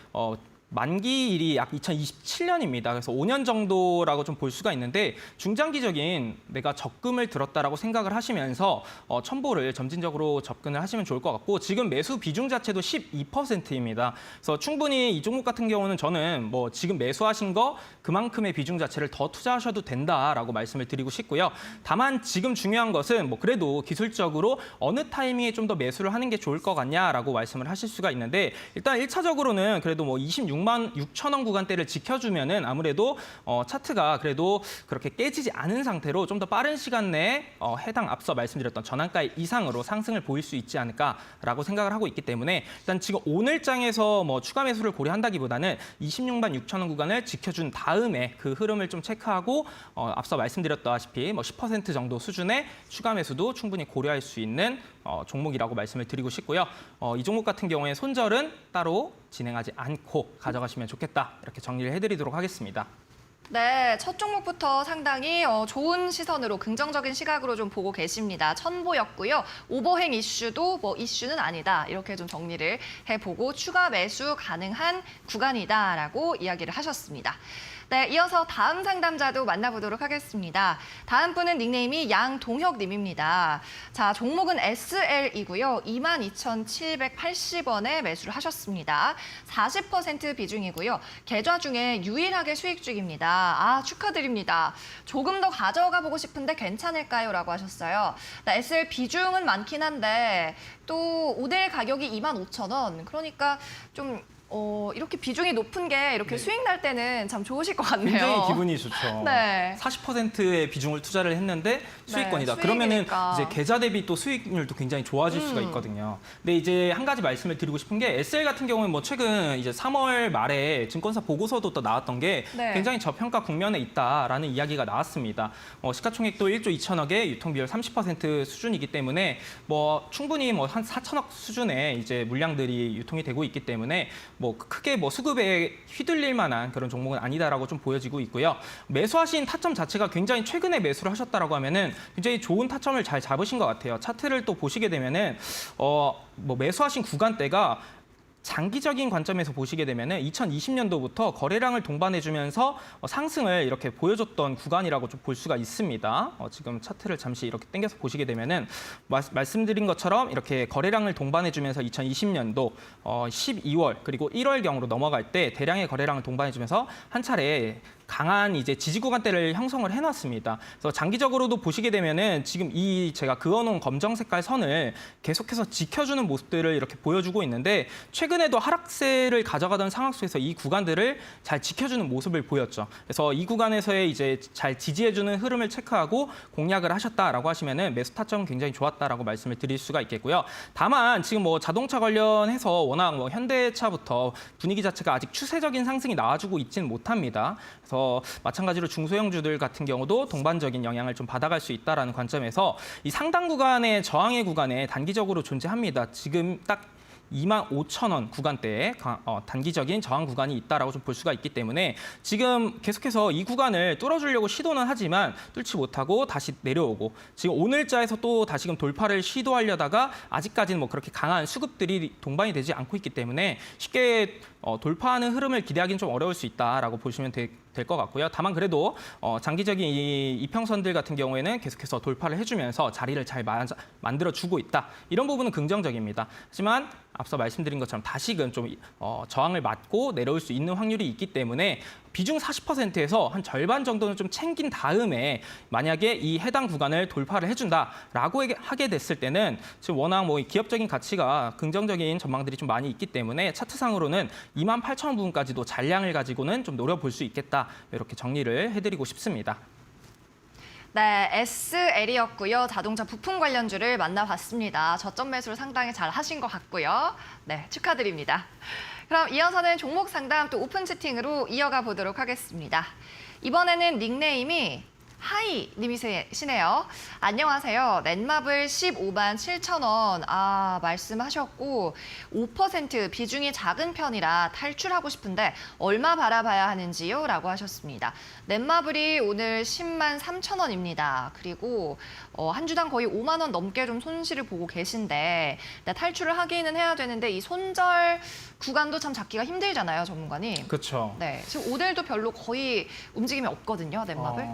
만기일이 약 2027년입니다. 그래서 5년 정도라고 좀 볼 수가 있는데 중장기적인 내가 적금을 들었다라고 생각을 하시면서 첨보를 점진적으로 접근을 하시면 좋을 것 같고 지금 매수 비중 자체도 12%입니다. 그래서 충분히 이 종목 같은 경우는 저는 뭐 지금 매수하신 거 그만큼의 비중 자체를 더 투자하셔도 된다라고 말씀을 드리고 싶고요. 다만 지금 중요한 것은 뭐 그래도 기술적으로 어느 타이밍에 좀 더 매수를 하는 게 좋을 것 같냐라고 말씀을 하실 수가 있는데 일단 1차적으로는 그래도 뭐 26만 6천 원 구간대를 지켜주면은 아무래도 차트가 그래도 그렇게 깨지지 않은 상태로 좀 더 빠른 시간 내에 해당 앞서 말씀드렸던 전환가액 이상으로 상승을 보일 수 있지 않을까라고 생각을 하고 있기 때문에 일단 지금 오늘장에서 뭐 추가 매수를 고려한다기보다는 26만 6천 원 구간을 지켜준 다음에 그 흐름을 좀 체크하고 앞서 말씀드렸다시피 뭐 10% 정도 수준의 추가 매수도 충분히 고려할 수 있는 종목이라고 말씀을 드리고 싶고요. 이 종목 같은 경우에 손절은 따로 진행하지 않고 가져가시면 좋겠다. 이렇게 정리를 해드리도록 하겠습니다. 네, 첫 종목부터 상당히 좋은 시선으로 긍정적인 시각으로 좀 보고 계십니다. 첨보였고요. 오버행 이슈도 뭐 이슈는 아니다. 이렇게 좀 정리를 해보고 추가 매수 가능한 구간이다라고 이야기를 하셨습니다. 네, 이어서 다음 상담자도 만나보도록 하겠습니다. 다음 분은 닉네임이 양동혁님입니다. 자, 종목은 SL이고요. 22,780원에 매수를 하셨습니다. 40% 비중이고요. 계좌 중에 유일하게 수익 중입니다. 아, 축하드립니다. 조금 더 가져가 보고 싶은데 괜찮을까요? 라고 하셨어요. 네, SL 비중은 많긴 한데 또 5대1 가격이 25,000원. 그러니까 좀 이렇게 비중이 높은 게 이렇게 수익 날 때는 참 좋으실 것 같네요. 굉장히 기분이 좋죠. 네. 40%의 비중을 투자를 했는데 수익권이다. 네, 그러면은 수익이니까. 이제 계좌 대비 또 수익률도 굉장히 좋아질 수가 있거든요. 근데 이제 한 가지 말씀을 드리고 싶은 게 SL 같은 경우는 뭐 최근 이제 3월 말에 증권사 보고서도 또 나왔던 게 네. 굉장히 저평가 국면에 있다라는 이야기가 나왔습니다. 시가총액도 1조 2천억에 유통비율 30% 수준이기 때문에 뭐 충분히 뭐 한 4천억 수준의 이제 물량들이 유통이 되고 있기 때문에 뭐 크게 뭐 수급에 휘둘릴 만한 그런 종목은 아니다라고 좀 보여지고 있고요. 매수하신 타점 자체가 굉장히 최근에 매수를 하셨다라고 하면은 굉장히 좋은 타점을 잘 잡으신 것 같아요. 차트를 또 보시게 되면은 뭐 매수하신 구간대가 장기적인 관점에서 보시게 되면은 2020년도부터 거래량을 동반해주면서 상승을 이렇게 보여줬던 구간이라고 좀 볼 수가 있습니다. 지금 차트를 잠시 이렇게 당겨서 보시게 되면은 말씀드린 것처럼 이렇게 거래량을 동반해주면서 2020년도 12월 그리고 1월경으로 넘어갈 때 대량의 거래량을 동반해주면서 한 차례 강한 이제 지지 구간대를 형성을 해놨습니다. 그래서 장기적으로도 보시게 되면은 지금 이 제가 그어놓은 검정 색깔 선을 계속해서 지켜주는 모습들을 이렇게 보여주고 있는데 최근에도 하락세를 가져가던 상황 속에서 이 구간들을 잘 지켜주는 모습을 보였죠. 그래서 이 구간에서의 이제 잘 지지해주는 흐름을 체크하고 공략을 하셨다라고 하시면은 매수 타점 굉장히 좋았다라고 말씀을 드릴 수가 있겠고요. 다만 지금 뭐 자동차 관련해서 워낙 뭐 현대차부터 분위기 자체가 아직 추세적인 상승이 나와주고 있지는 못합니다. 그래서 마찬가지로 중소형주들 같은 경우도 동반적인 영향을 좀 받아갈 수 있다라는 관점에서 이 상당 구간의 저항의 구간에 단기적으로 존재합니다. 지금 딱 25,000원 구간대에 단기적인 저항 구간이 있다라고 좀 볼 수가 있기 때문에 지금 계속해서 이 구간을 뚫어주려고 시도는 하지만 뚫지 못하고 다시 내려오고 지금 오늘자에서 또 다시금 돌파를 시도하려다가 아직까지는 뭐 그렇게 강한 수급들이 동반이 되지 않고 있기 때문에 쉽게 돌파하는 흐름을 기대하기는 좀 어려울 수 있다라고 보시면 될 것 같고요. 다만 그래도 장기적인 이 이평선들 같은 경우에는 계속해서 돌파를 해주면서 자리를 잘 만들어주고 있다. 이런 부분은 긍정적입니다. 하지만 앞서 말씀드린 것처럼 다시금 좀 저항을 맞고 내려올 수 있는 확률이 있기 때문에 비중 40%에서 한 절반 정도는 좀 챙긴 다음에 만약에 이 해당 구간을 돌파를 해준다라고 하게 됐을 때는 지금 워낙 뭐 기업적인 가치가 긍정적인 전망들이 좀 많이 있기 때문에 차트상으로는 28,000원 부분까지도 잔량을 가지고는 좀 노려볼 수 있겠다. 이렇게 정리를 해드리고 싶습니다. 네, SL이었고요. 자동차 부품 관련주를 만나봤습니다. 저점 매수를 상당히 잘 하신 것 같고요. 네, 축하드립니다. 그럼 이어서는 종목 상담 또 오픈 채팅으로 이어가 보도록 하겠습니다. 이번에는 닉네임이 하이님이시네요. 안녕하세요. 넷마블 15만 7천 원 말씀하셨고 5% 비중이 작은 편이라 탈출하고 싶은데 얼마 바라봐야 하는지요? 라고 하셨습니다. 넷마블이 오늘 10만 3천 원입니다. 그리고 한 주당 거의 5만 원 넘게 좀 손실을 보고 계신데 탈출을 하기는 해야 되는데 이 손절 구간도 참 잡기가 힘들잖아요, 전문가님. 그렇죠. 네, 지금 오늘도 별로 거의 움직임이 없거든요, 넷마블.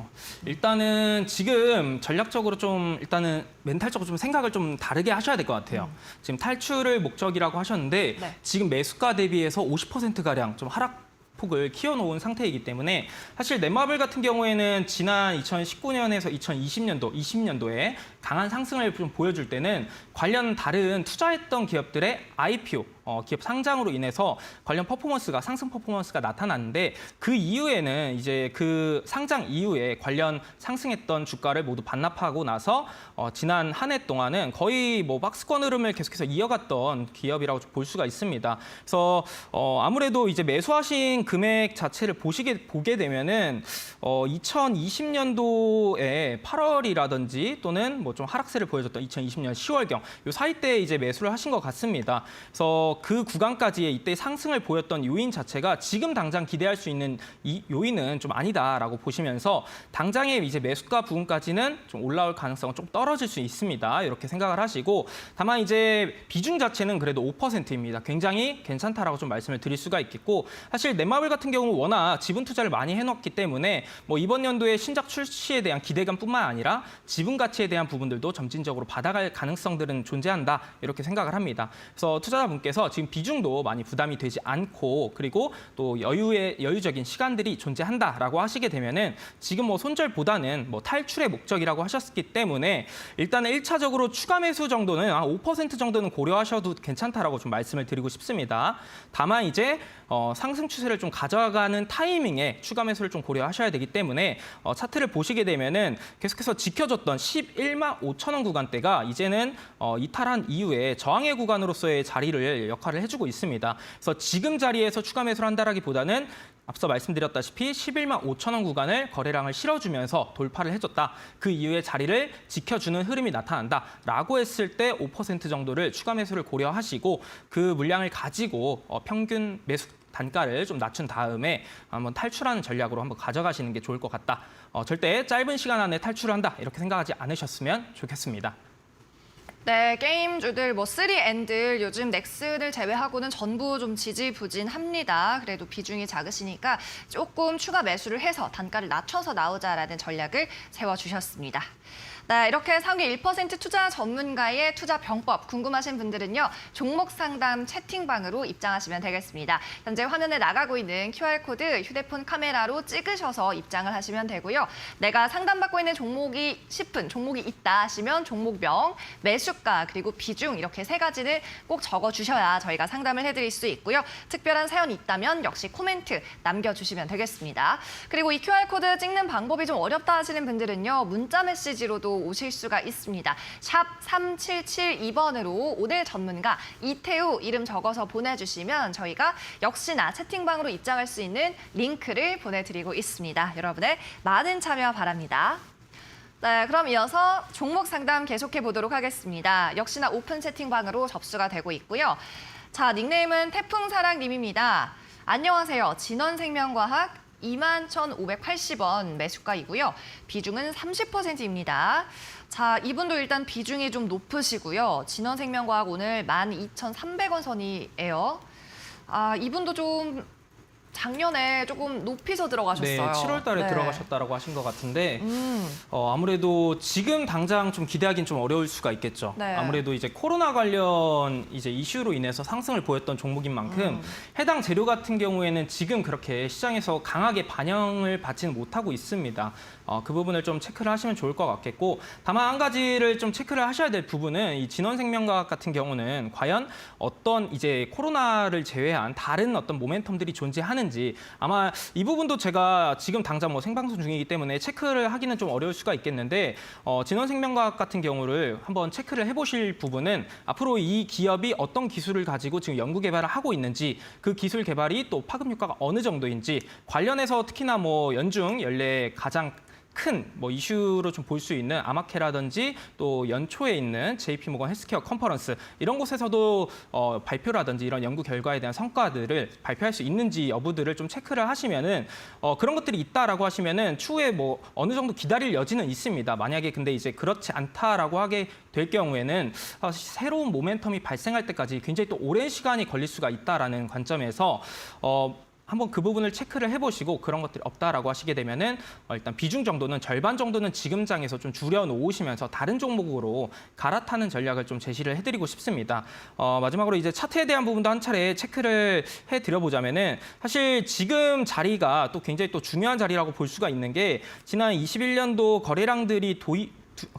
일단은 지금 전략적으로 좀 일단은 멘탈적으로 좀 생각을 좀 다르게 하셔야 될 것 같아요. 지금 탈출을 목적이라고 하셨는데 네. 지금 매수가 대비해서 50%가량 좀 하락폭을 키워놓은 상태이기 때문에 사실 넷마블 같은 경우에는 지난 2019년에서 2020년도에 강한 상승을 좀 보여줄 때는 관련 다른 투자했던 기업들의 IPO, 기업 상장으로 인해서 관련 퍼포먼스가 상승 퍼포먼스가 나타났는데 그 이후에는 이제 그 상장 이후에 관련 상승했던 주가를 모두 반납하고 나서 지난 한 해 동안은 거의 뭐 박스권 흐름을 계속해서 이어갔던 기업이라고 볼 수가 있습니다. 그래서 아무래도 이제 매수하신 금액 자체를 보게 되면은 2020년도에 8월이라든지 또는 뭐 좀 하락세를 보여줬던 2020년 10월경 이 사이 때 이제 매수를 하신 것 같습니다. 그래서 그 구간까지의 이때 상승을 보였던 요인 자체가 지금 당장 기대할 수 있는 이 요인은 좀 아니다라고 보시면서 당장의 이제 매수가 부분까지는 좀 올라올 가능성은 좀 떨어질 수 있습니다. 이렇게 생각을 하시고 다만 이제 비중 자체는 그래도 5%입니다. 굉장히 괜찮다라고 좀 말씀을 드릴 수가 있겠고 사실 넷마블 같은 경우 워낙 지분 투자를 많이 해놓았기 때문에 뭐 이번 연도에 신작 출시에 대한 기대감뿐만 아니라 지분 가치에 대한 부분들도 점진적으로 받아갈 가능성들은 존재한다 이렇게 생각을 합니다. 그래서 투자자분께서 지금 비중도 많이 부담이 되지 않고 그리고 또 여유적인 시간들이 존재한다라고 하시게 되면은 지금 뭐 손절보다는 뭐 탈출의 목적이라고 하셨기 때문에 일단은 1차적으로 추가 매수 정도는 5% 정도는 고려하셔도 괜찮다라고 좀 말씀을 드리고 싶습니다. 다만 이제 상승 추세를 좀 가져가는 타이밍에 추가 매수를 좀 고려하셔야 되기 때문에 차트를 보시게 되면은 계속해서 지켜줬던 11만 5천 원 구간대가 이제는 이탈한 이후에 저항의 구간으로서의 역할을 해주고 있습니다. 그래서 지금 자리에서 추가 매수를 한다라기보다는 앞서 말씀드렸다시피 11만 5천 원 구간을 거래량을 실어주면서 돌파를 해줬다. 그 이후에 자리를 지켜주는 흐름이 나타난다라고 했을 때 5% 정도를 추가 매수를 고려하시고 그 물량을 가지고 평균 매수 단가를 좀 낮춘 다음에 한번 탈출하는 전략으로 한번 가져가시는 게 좋을 것 같다. 절대 짧은 시간 안에 탈출을 한다 이렇게 생각하지 않으셨으면 좋겠습니다. 네, 게임주들 뭐 3N들 요즘 넥슨을 제외하고는 전부 좀 지지부진합니다. 그래도 비중이 작으시니까 조금 추가 매수를 해서 단가를 낮춰서 나오자라는 전략을 세워주셨습니다. 네, 이렇게 상위 1% 투자 전문가의 투자 병법 궁금하신 분들은요. 종목 상담 채팅방으로 입장하시면 되겠습니다. 현재 화면에 나가고 있는 QR코드 휴대폰 카메라로 찍으셔서 입장을 하시면 되고요. 내가 상담받고 있는 종목이 싶은 종목이 있다 하시면 종목명, 매수가 그리고 비중 이렇게 세 가지를 꼭 적어주셔야 저희가 상담을 해드릴 수 있고요. 특별한 사연이 있다면 역시 코멘트 남겨주시면 되겠습니다. 그리고 이 QR코드 찍는 방법이 좀 어렵다 하시는 분들은요. 문자 메시지로도 오실 수가 있습니다. 샵 3772번으로 오늘 전문가 이태우 이름 적어서 보내주시면 저희가 역시나 채팅방으로 입장할 수 있는 링크를 보내드리고 있습니다. 여러분의 많은 참여 바랍니다. 네, 그럼 이어서 종목 상담 계속해 보도록 하겠습니다. 역시나 오픈 채팅방으로 접수가 되고 있고요. 자, 닉네임은 태풍사랑님입니다. 안녕하세요. 진원생명과학 21,580원 매수가이고요. 비중은 30%입니다. 자, 이분도 일단 비중이 좀 높으시고요. 진원생명과학 오늘 12,300원 선이에요. 이분도 좀 작년에 조금 높이서 들어가셨어요. 네, 7월 달에 네. 들어가셨다라고 하신 것 같은데 아무래도 지금 당장 좀 기대하기는 좀 어려울 수가 있겠죠. 네. 아무래도 이제 코로나 관련 이제 이슈로 인해서 상승을 보였던 종목인 만큼 해당 재료 같은 경우에는 지금 그렇게 시장에서 강하게 반영을 받지는 못하고 있습니다. 그 부분을 좀 체크를 하시면 좋을 것 같겠고, 다만 한 가지를 좀 체크를 하셔야 될 부분은 이 진원생명과학 같은 경우는 과연 어떤 이제 코로나를 제외한 다른 어떤 모멘텀들이 존재하는지, 아마 이 부분도 제가 지금 당장 뭐 생방송 중이기 때문에 체크를 하기는 좀 어려울 수가 있겠는데, 진원생명과학 같은 경우를 한번 체크를 해보실 부분은 앞으로 이 기업이 어떤 기술을 가지고 지금 연구 개발을 하고 있는지, 그 기술 개발이 또 파급 효과가 어느 정도인지, 관련해서 특히나 뭐 연중 연례 가장 큰 뭐 이슈로 좀 볼 수 있는 아마케라든지 또 연초에 있는 JP모건 헬스케어 컨퍼런스, 이런 곳에서도 발표라든지 이런 연구 결과에 대한 성과들을 발표할 수 있는지 여부들을 좀 체크를 하시면은 그런 것들이 있다라고 하시면은 추후에 뭐 어느 정도 기다릴 여지는 있습니다. 만약에 근데 이제 그렇지 않다라고 하게 될 경우에는 새로운 모멘텀이 발생할 때까지 굉장히 또 오랜 시간이 걸릴 수가 있다라는 관점에서 한번 그 부분을 체크를 해보시고, 그런 것들이 없다라고 하시게 되면은 일단 비중 정도는 절반 정도는 지금 장에서 좀 줄여놓으시면서 다른 종목으로 갈아타는 전략을 좀 제시를 해드리고 싶습니다. 마지막으로 이제 차트에 대한 부분도 한 차례 체크를 해드려보자면은, 사실 지금 자리가 또 굉장히 또 중요한 자리라고 볼 수가 있는 게, 지난 21년도 거래량들이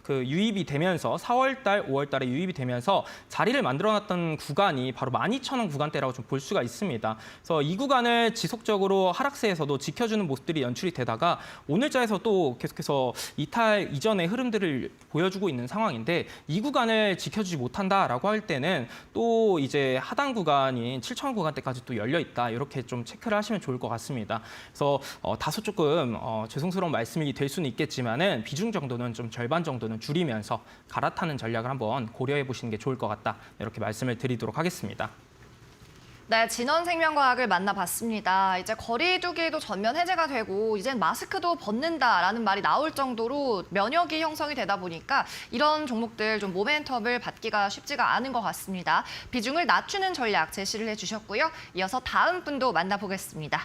유입이 되면서 4월 달, 5월 달에 유입이 되면서 자리를 만들어놨던 구간이 바로 12,000원 구간대라고 좀 볼 수가 있습니다. 그래서 이 구간을 지속적으로 하락세에서도 지켜주는 모습들이 연출이 되다가 오늘자에서 또 계속해서 이탈 이전의 흐름들을 보여주고 있는 상황인데, 이 구간을 지켜주지 못한다라고 할 때는 또 이제 하단 구간인 7,000원 구간대까지 또 열려 있다, 이렇게 좀 체크를 하시면 좋을 것 같습니다. 그래서 다소 조금 죄송스러운 말씀이 될 수는 있겠지만은 비중 정도는 좀 절반 정도는 줄이면서 갈아타는 전략을 한번 고려해 보시는 게 좋을 것 같다, 이렇게 말씀을 드리도록 하겠습니다. 네, 진원생명과학을 만나봤습니다. 이제 거리두기도 전면 해제가 되고 이젠 마스크도 벗는다라는 말이 나올 정도로 면역이 형성이 되다 보니까 이런 종목들 좀 모멘텀을 받기가 쉽지가 않은 것 같습니다. 비중을 낮추는 전략 제시를 해주셨고요. 이어서 다음 분도 만나보겠습니다.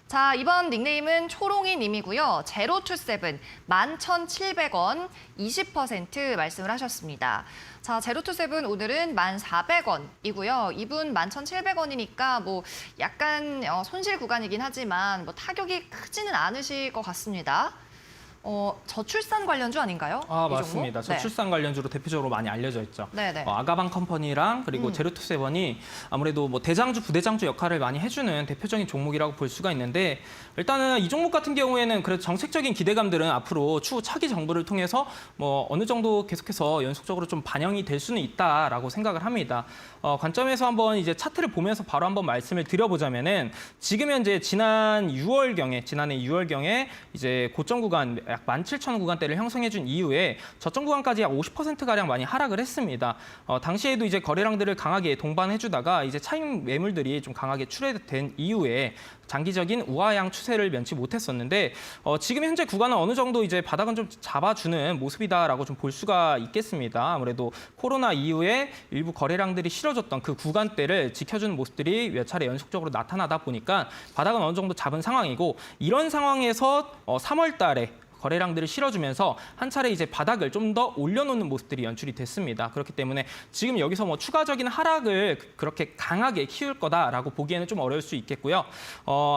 자, 이번 닉네임은 초롱이 님이고요. 제로투세븐 11,700원 20% 말씀을 하셨습니다. 자, 제로투세븐 오늘은 1,400원이고요. 이분 11,700원이니까 뭐 약간 손실 구간이긴 하지만 뭐 타격이 크지는 않으실 것 같습니다. 저출산 관련주 아닌가요? 아, 이 맞습니다. 종목? 저출산 관련주로 대표적으로 많이 알려져 있죠. 네네. 아가방 컴퍼니랑 그리고 제로투세븐이 아무래도 뭐 대장주, 부대장주 역할을 많이 해주는 대표적인 종목이라고 볼 수가 있는데, 일단은 이 종목 같은 경우에는 그래도 정책적인 기대감들은 앞으로 추후 차기 정부를 통해서 뭐 어느 정도 계속해서 연속적으로 좀 반영이 될 수는 있다라고 생각을 합니다. 관점에서 한번 이제 차트를 보면서 바로 한번 말씀을 드려보자면은, 지금 현재 지난해 6월경에 이제 고점 구간 약 17,000원 구간대를 형성해준 이후에 저점 구간까지 약 50%가량 많이 하락을 했습니다. 당시에도 이제 거래량들을 강하게 동반해주다가 이제 차익 매물들이 좀 강하게 출회된 이후에 장기적인 우하향 추세를 면치 못했었는데, 지금 현재 구간은 어느 정도 이제 바닥은 좀 잡아주는 모습이다라고 좀 볼 수가 있겠습니다. 아무래도 코로나 이후에 일부 거래량들이 실어졌던 그 구간대를 지켜주는 모습들이 몇 차례 연속적으로 나타나다 보니까 바닥은 어느 정도 잡은 상황이고, 이런 상황에서 3월 달에 거래량들을 실어주면서 한 차례 이제 바닥을 좀 더 올려놓는 모습들이 연출이 됐습니다. 그렇기 때문에 지금 여기서 뭐 추가적인 하락을 그렇게 강하게 키울 거다라고 보기에는 좀 어려울 수 있겠고요.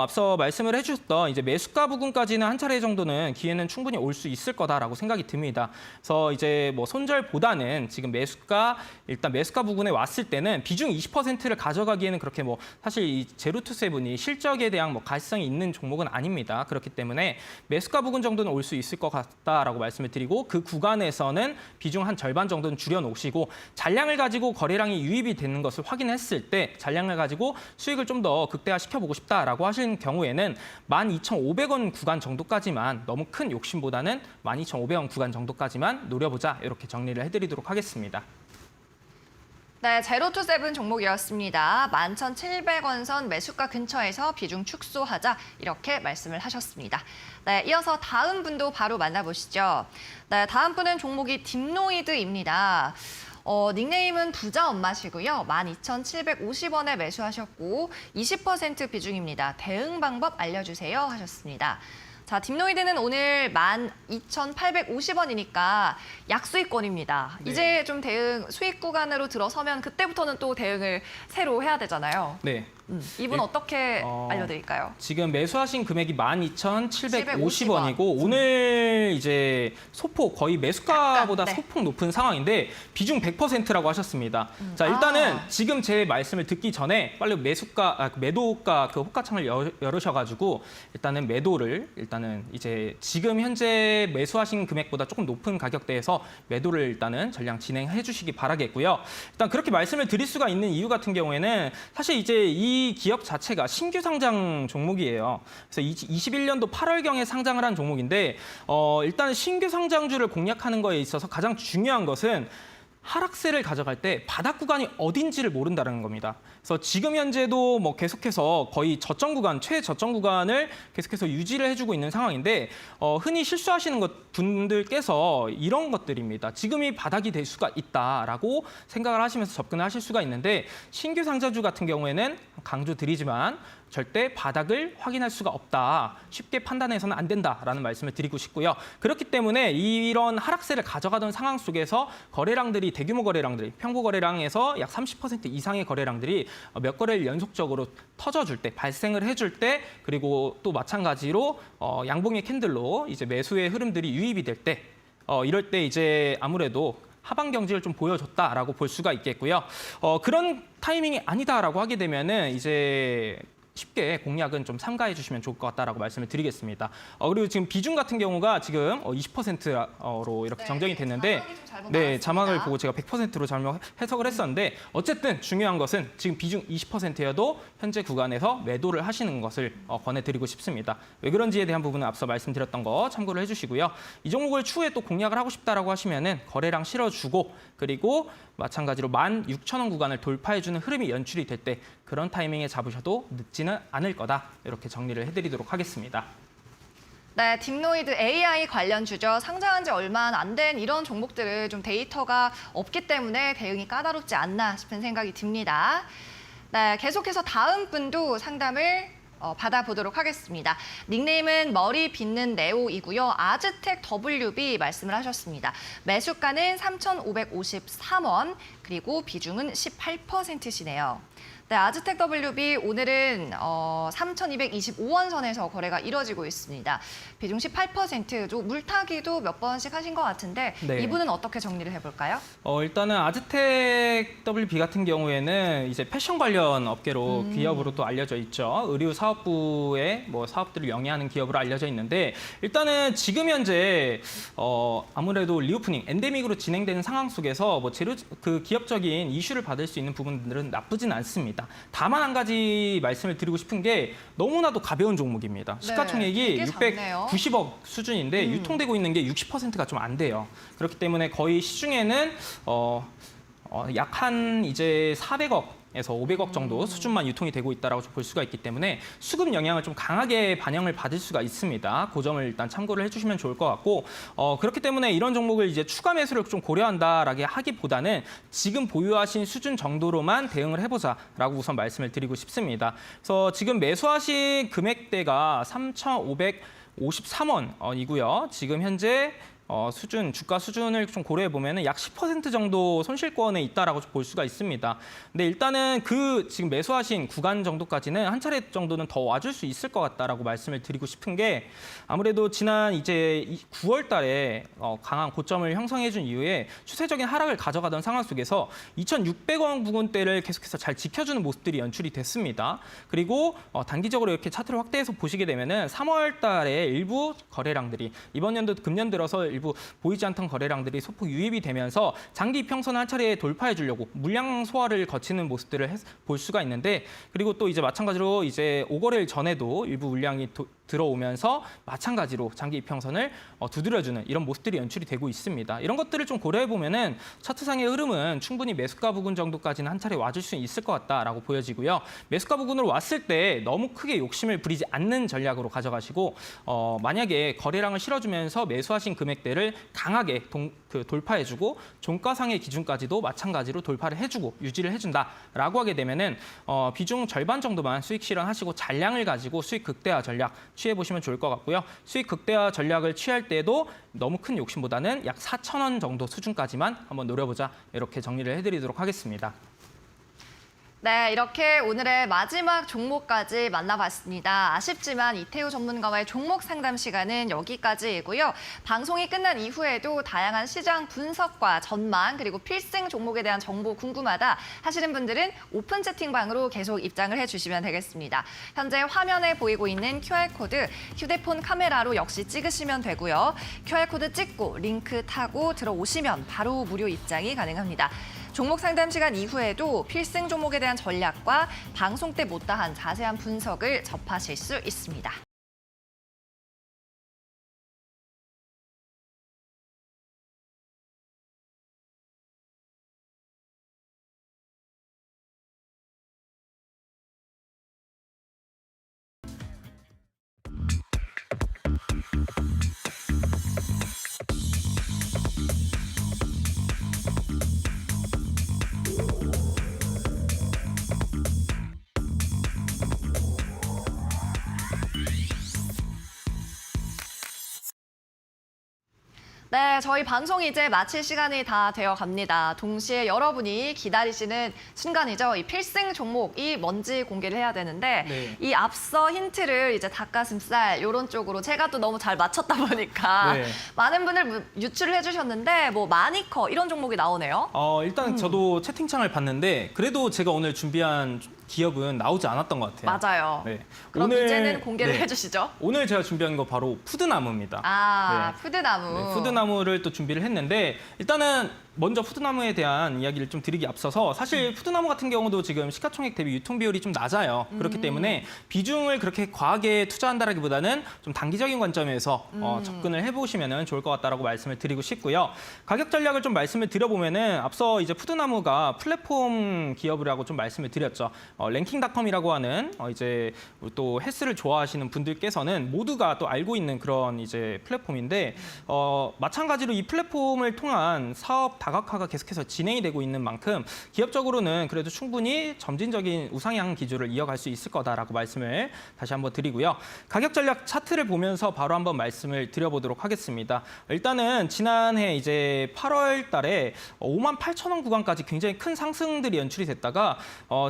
앞서 말씀을 해주셨던 이제 매수가 부근까지는 한 차례 정도는 기회는 충분히 올 수 있을 거다라고 생각이 듭니다. 그래서 이제 뭐 손절보다는 지금 일단 매수가 부근에 왔을 때는 비중 20%를 가져가기에는 그렇게 뭐 사실 이 제로투세븐이 실적에 대한 뭐 가시성이 있는 종목은 아닙니다. 그렇기 때문에 매수가 부근 정도는 올 수 있을 것 같다라고 말씀을 드리고, 그 구간에서는 비중 한 절반 정도는 줄여놓으시고, 잔량을 가지고 거래량이 유입이 되는 것을 확인했을 때 잔량을 가지고 수익을 좀 더 극대화시켜보고 싶다라고 하시는 경우에는 12,500원 구간 정도까지만, 너무 큰 욕심보다는 12,500원 구간 정도까지만 노려보자, 이렇게 정리를 해드리도록 하겠습니다. 네, 제로투세븐 종목이었습니다. 11,700원 선 매수가 근처에서 비중 축소하자, 이렇게 말씀을 하셨습니다. 네, 이어서 다음 분도 바로 만나보시죠. 네, 다음 분은 종목이 딥노이드입니다. 닉네임은 부자 엄마시고요. 12,750원에 매수하셨고 20% 비중입니다. 대응 방법 알려주세요 하셨습니다. 자, 딥노이드는 오늘 12,850원이니까 약수익권입니다. 네. 이제 좀 대응 수익 구간으로 들어서면 그때부터는 또 대응을 새로 해야 되잖아요. 네. 이분 네. 어떻게 알려드릴까요? 지금 매수하신 금액이 12,750원이고 750원. 오늘 이제 소폭 거의 매수가보다 약간, 네. 소폭 높은 상황인데 비중 100%라고 하셨습니다. 자, 일단은 지금 제 말씀을 듣기 전에 빨리 매도가 그 호가창을 열으셔가지고 일단은 매도를 일단은 이제 지금 현재 매수하신 금액보다 조금 높은 가격대에서 매도를 일단은 전량 진행해 주시기 바라겠고요. 일단 그렇게 말씀을 드릴 수가 있는 이유 같은 경우에는 사실 이제 이 기업 자체가 신규 상장 종목이에요. 그래서 21년도 8월경에 상장을 한 종목인데 일단 신규 상장주를 공략하는 거에 있어서 가장 중요한 것은 하락세를 가져갈 때 바닥 구간이 어딘지를 모른다는 겁니다. 그래서 지금 현재도 뭐 계속해서 거의 저점 구간, 최저점 구간을 계속해서 유지를 해주고 있는 상황인데 흔히 실수하시는 분들께서 이런 것들입니다. 지금이 바닥이 될 수가 있다라고 생각을 하시면서 접근을 하실 수가 있는데 신규 상장주 같은 경우에는 강조드리지만 절대 바닥을 확인할 수가 없다. 쉽게 판단해서는 안 된다라는 말씀을 드리고 싶고요. 그렇기 때문에 이런 하락세를 가져가던 상황 속에서 거래량들이 대규모 거래량들이 평고 거래량에서 약 30% 이상의 거래량들이 몇 거래를 연속적으로 터져줄 때, 발생을 해줄 때, 그리고 또 마찬가지로 양봉의 캔들로 이제 매수의 흐름들이 유입이 될 때, 이럴 때 이제 아무래도 하방 경직을 좀 보여줬다라고 볼 수가 있겠고요. 그런 타이밍이 아니다라고 하게 되면은 이제 쉽게 공략은 좀 삼가해 주시면 좋을 것 같다라고 말씀을 드리겠습니다. 그리고 지금 비중 같은 경우가 지금 20%로 이렇게 정정이 됐는데 자막을 보고 제가 100%로 잘못 해석을 했었는데 어쨌든 중요한 것은 지금 비중 20%여도 현재 구간에서 매도를 하시는 것을 권해드리고 싶습니다. 왜 그런지에 대한 부분은 앞서 말씀드렸던 거 참고를 해주시고요. 이 종목을 추후에 또 공략을 하고 싶다라고 하시면은 거래량 실어주고 그리고 마찬가지로 16,000원 구간을 돌파해주는 흐름이 연출이 될 때 그런 타이밍에 잡으셔도 늦지는 않을 거다. 이렇게 정리를 해드리도록 하겠습니다. 네, 딥노이드 AI 관련주죠. 상장한 지 얼마 안 된 이런 종목들은 좀 데이터가 없기 때문에 대응이 까다롭지 않나 싶은 생각이 듭니다. 네, 계속해서 다음 분도 상담을 받아보도록 하겠습니다. 닉네임은 머리 빗는 네오이고요. 아즈텍 WB 말씀을 하셨습니다. 매수가는 3,553원, 그리고 비중은 18%시네요. 네, 아즈텍 WB 오늘은 3,225원 선에서 거래가 이뤄지고 있습니다. 비중 18%, 좀 물타기도 몇 번씩 하신 것 같은데 네. 이분은 어떻게 정리를 해볼까요? 일단은 아즈텍 WB 같은 경우에는 이제 패션 관련 업계로 기업으로 또 알려져 있죠. 의류 사업부의 뭐 사업들을 영위하는 기업으로 알려져 있는데 일단은 지금 현재 아무래도 리오프닝, 엔데믹으로 진행되는 상황 속에서 뭐 그 기업적인 이슈를 받을 수 있는 부분들은 나쁘진 않습니다. 다만 한 가지 말씀을 드리고 싶은 게 너무나도 가벼운 종목입니다. 시가총액이 되게 690억 수준인데 유통되고 있는 게 60%가 좀 안 돼요. 그렇기 때문에 거의 시중에는 약 한 이제 400억에서 500억 정도 수준만 유통이 되고 있다라고 볼 수가 있기 때문에 수급 영향을 좀 강하게 반영을 받을 수가 있습니다. 그 점을 일단 참고를 해주시면 좋을 것 같고 그렇기 때문에 이런 종목을 이제 추가 매수를 좀 고려한다라고 하기보다는 지금 보유하신 수준 정도로만 대응을 해보자라고 우선 말씀을 드리고 싶습니다. 그래서 지금 매수하신 금액대가 3,553원이고요. 지금 현재 주가 수준을 좀 고려해 보면은 약 10% 정도 손실권에 있다라고 볼 수가 있습니다. 근데 일단은 그 지금 매수하신 구간 정도까지는 한 차례 정도는 더 와줄 수 있을 것 같다라고 말씀을 드리고 싶은 게 아무래도 지난 이제 9월 달에 강한 고점을 형성해 준 이후에 추세적인 하락을 가져가던 상황 속에서 2,600원 부근대를 계속해서 잘 지켜주는 모습들이 연출이 됐습니다. 그리고 단기적으로 이렇게 차트를 확대해서 보시게 되면은 3월 달에 일부 거래량들이 이번 연도 금년 들어서 일부 보이지 않던 거래량들이 소폭 유입이 되면서 장기 이평선을 한 차례 돌파해 주려고 물량 소화를 거치는 모습들을 볼 수가 있는데 그리고 또 이제 마찬가지로 이제 5거래일 전에도 일부 물량이 들어오면서 마찬가지로 장기 이평선을 두드려주는 이런 모습들이 연출이 되고 있습니다. 이런 것들을 좀 고려해 보면은 차트상의 흐름은 충분히 매수가 부근 정도까지는 한 차례 와줄 수 있을 것 같다라고 보여지고요. 매수가 부근으로 왔을 때 너무 크게 욕심을 부리지 않는 전략으로 가져가시고 만약에 거래량을 실어주면서 매수하신 금액대를 강하게 돌파해주고 종가상의 기준까지도 마찬가지로 돌파를 해주고 유지를 해준다라고 하게 되면은 비중 절반 정도만 수익 실현하시고 잔량을 가지고 수익 극대화 전략 취해보시면 좋을 것 같고요. 수익 극대화 전략을 취할 때도 너무 큰 욕심보다는 약 4,000원 정도 수준까지만 한번 노려보자 이렇게 정리를 해드리도록 하겠습니다. 네, 이렇게 오늘의 마지막 종목까지 만나봤습니다. 아쉽지만 이태우 전문가와의 종목 상담 시간은 여기까지이고요. 방송이 끝난 이후에도 다양한 시장 분석과 전망 그리고 필승 종목에 대한 정보 궁금하다 하시는 분들은 오픈 채팅방으로 계속 입장을 해주시면 되겠습니다. 현재 화면에 보이고 있는 QR코드 휴대폰 카메라로 역시 찍으시면 되고요. QR코드 찍고 링크 타고 들어오시면 바로 무료 입장이 가능합니다. 종목 상담 시간 이후에도 필승 종목에 대한 전략과 방송 때 못다한 자세한 분석을 접하실 수 있습니다. 네, 저희 방송 이제 마칠 시간이 다 되어 갑니다. 동시에 여러분이 기다리시는 순간이죠. 이 필승 종목이 뭔지 공개를 해야 되는데 네. 이 앞서 힌트를 이제 닭가슴살 이런 쪽으로 제가 또 너무 잘 맞췄다 보니까 네. 많은 분들 유출을 해주셨는데 뭐 마니커 이런 종목이 나오네요. 일단 저도 채팅창을 봤는데 그래도 제가 오늘 준비한 기업은 나오지 않았던 것 같아요. 맞아요. 네. 그럼 이제는 공개를 네. 해주시죠. 오늘 제가 준비한 거 바로 푸드나무입니다. 네. 푸드나무. 네, 푸드나무를 또 준비를 했는데 일단은 먼저 푸드나무에 대한 이야기를 좀 드리기 앞서서 사실 푸드나무 같은 경우도 지금 시가총액 대비 유통 비율이 좀 낮아요. 그렇기 때문에 비중을 그렇게 과하게 투자한다라기보다는 좀 단기적인 관점에서 접근을 해보시면 좋을 것 같다라고 말씀을 드리고 싶고요. 가격 전략을 좀 말씀을 드려보면은 앞서 이제 푸드나무가 플랫폼 기업이라고 좀 말씀을 드렸죠. 랭킹닷컴이라고 하는 이제 또 헬스를 좋아하시는 분들께서는 모두가 또 알고 있는 그런 이제 플랫폼인데 마찬가지로 이 플랫폼을 통한 사업 다각화가 계속해서 진행이 되고 있는 만큼 기업적으로는 그래도 충분히 점진적인 우상향 기조를 이어갈 수 있을 거다라고 말씀을 다시 한번 드리고요. 가격 전략 차트를 보면서 바로 한번 말씀을 드려보도록 하겠습니다. 일단은 지난해 이제 8월 달에 58,000원 구간까지 굉장히 큰 상승들이 연출이 됐다가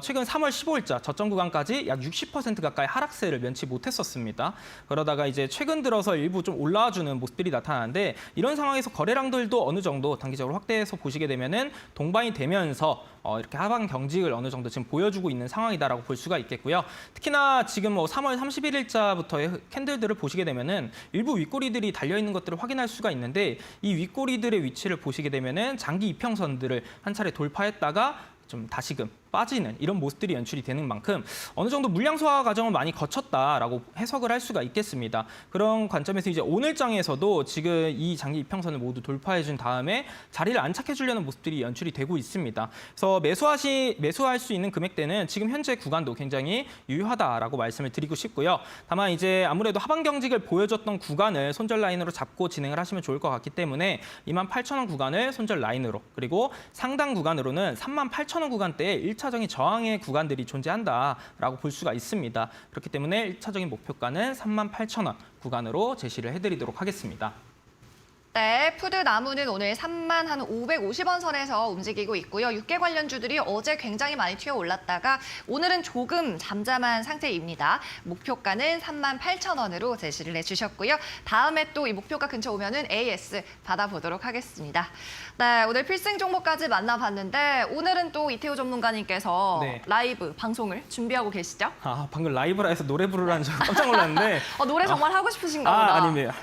최근 3월 15일자 저점 구간까지 약 60% 가까이 하락세를 면치 못했었습니다. 그러다가 이제 최근 들어서 일부 좀 올라와주는 모습들이 나타나는데 이런 상황에서 거래량들도 어느 정도 단기적으로 확대해서 보시게 되면은 동반이 되면서 이렇게 하방 경직을 어느 정도 지금 보여주고 있는 상황이다라고 볼 수가 있겠고요. 특히나 지금 3월 31일자부터의 캔들들을 보시게 되면은 일부 윗꼬리들이 달려 있는 것들을 확인할 수가 있는데 이 윗꼬리들의 위치를 보시게 되면은 장기 이평선들을 한 차례 돌파했다가 좀 다시금 빠지는 이런 모습들이 연출이 되는 만큼 어느 정도 물량 소화 과정을 많이 거쳤다라고 해석을 할 수가 있겠습니다. 그런 관점에서 이제 오늘장에서도 지금 이 장기 이평선을 모두 돌파해 준 다음에 자리를 안착해 주려는 모습들이 연출이 되고 있습니다. 그래서 매수할 수 있는 금액대는 지금 현재 구간도 굉장히 유효하다라고 말씀을 드리고 싶고요. 다만 이제 아무래도 하방 경직을 보여줬던 구간을 손절 라인으로 잡고 진행을 하시면 좋을 것 같기 때문에 28,000원 구간을 손절 라인으로 그리고 상당 구간으로는 38,000원 구간대에 1차적인 저항의 구간들이 존재한다라고 볼 수가 있습니다. 그렇기 때문에 1차적인 목표가는 38,000원 구간으로 제시를 해드리도록 하겠습니다. 네, 푸드나무는 오늘 3550원 선에서 움직이고 있고요. 육계 관련주들이 어제 굉장히 많이 튀어 올랐다가 오늘은 조금 잠잠한 상태입니다. 목표가는 38,000원으로 제시를 해주셨고요. 다음에 또 이 목표가 근처 오면은 AS 받아보도록 하겠습니다. 네, 오늘 필승 종목까지 만나봤는데 오늘은 또 이태우 전문가님께서 네. 라이브 방송을 준비하고 계시죠? 방금 라이브라 해서 노래 부르라는 줄 깜짝 놀랐는데 노래 정말 하고 싶으신가 보다. 아닙니다.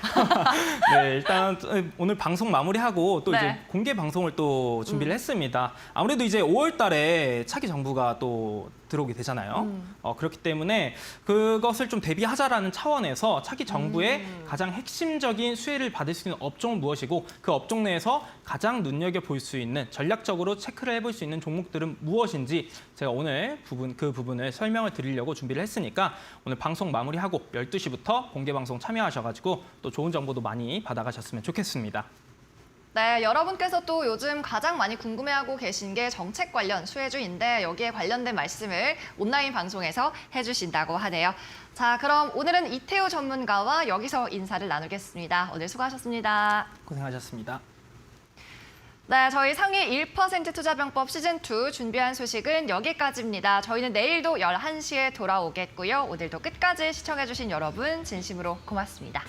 네, 일단 오늘 방송 마무리하고 또 네. 이제 공개 방송을 또 준비를 했습니다. 아무래도 이제 5월 달에 차기 정부가 또 들어오게 되잖아요. 그렇기 때문에 그것을 좀 대비하자라는 차원에서 차기 정부의 가장 핵심적인 수혜를 받을 수 있는 업종은 무엇이고 그 업종 내에서 가장 눈여겨볼 수 있는 전략적으로 체크를 해볼 수 있는 종목들은 무엇인지 제가 오늘 그 부분을 설명을 드리려고 준비를 했으니까 오늘 방송 마무리하고 12시부터 공개 방송 참여하셔가지고 또 좋은 정보도 많이 받아가셨으면 좋겠습니다. 네, 여러분께서 또 요즘 가장 많이 궁금해하고 계신 게 정책 관련 수혜주인데 여기에 관련된 말씀을 온라인 방송에서 해주신다고 하네요. 자, 그럼 오늘은 이태우 전문가와 여기서 인사를 나누겠습니다. 오늘 수고하셨습니다. 고생하셨습니다. 네, 저희 상위 1% 투자병법 시즌2 준비한 소식은 여기까지입니다. 저희는 내일도 11시에 돌아오겠고요. 오늘도 끝까지 시청해주신 여러분 진심으로 고맙습니다.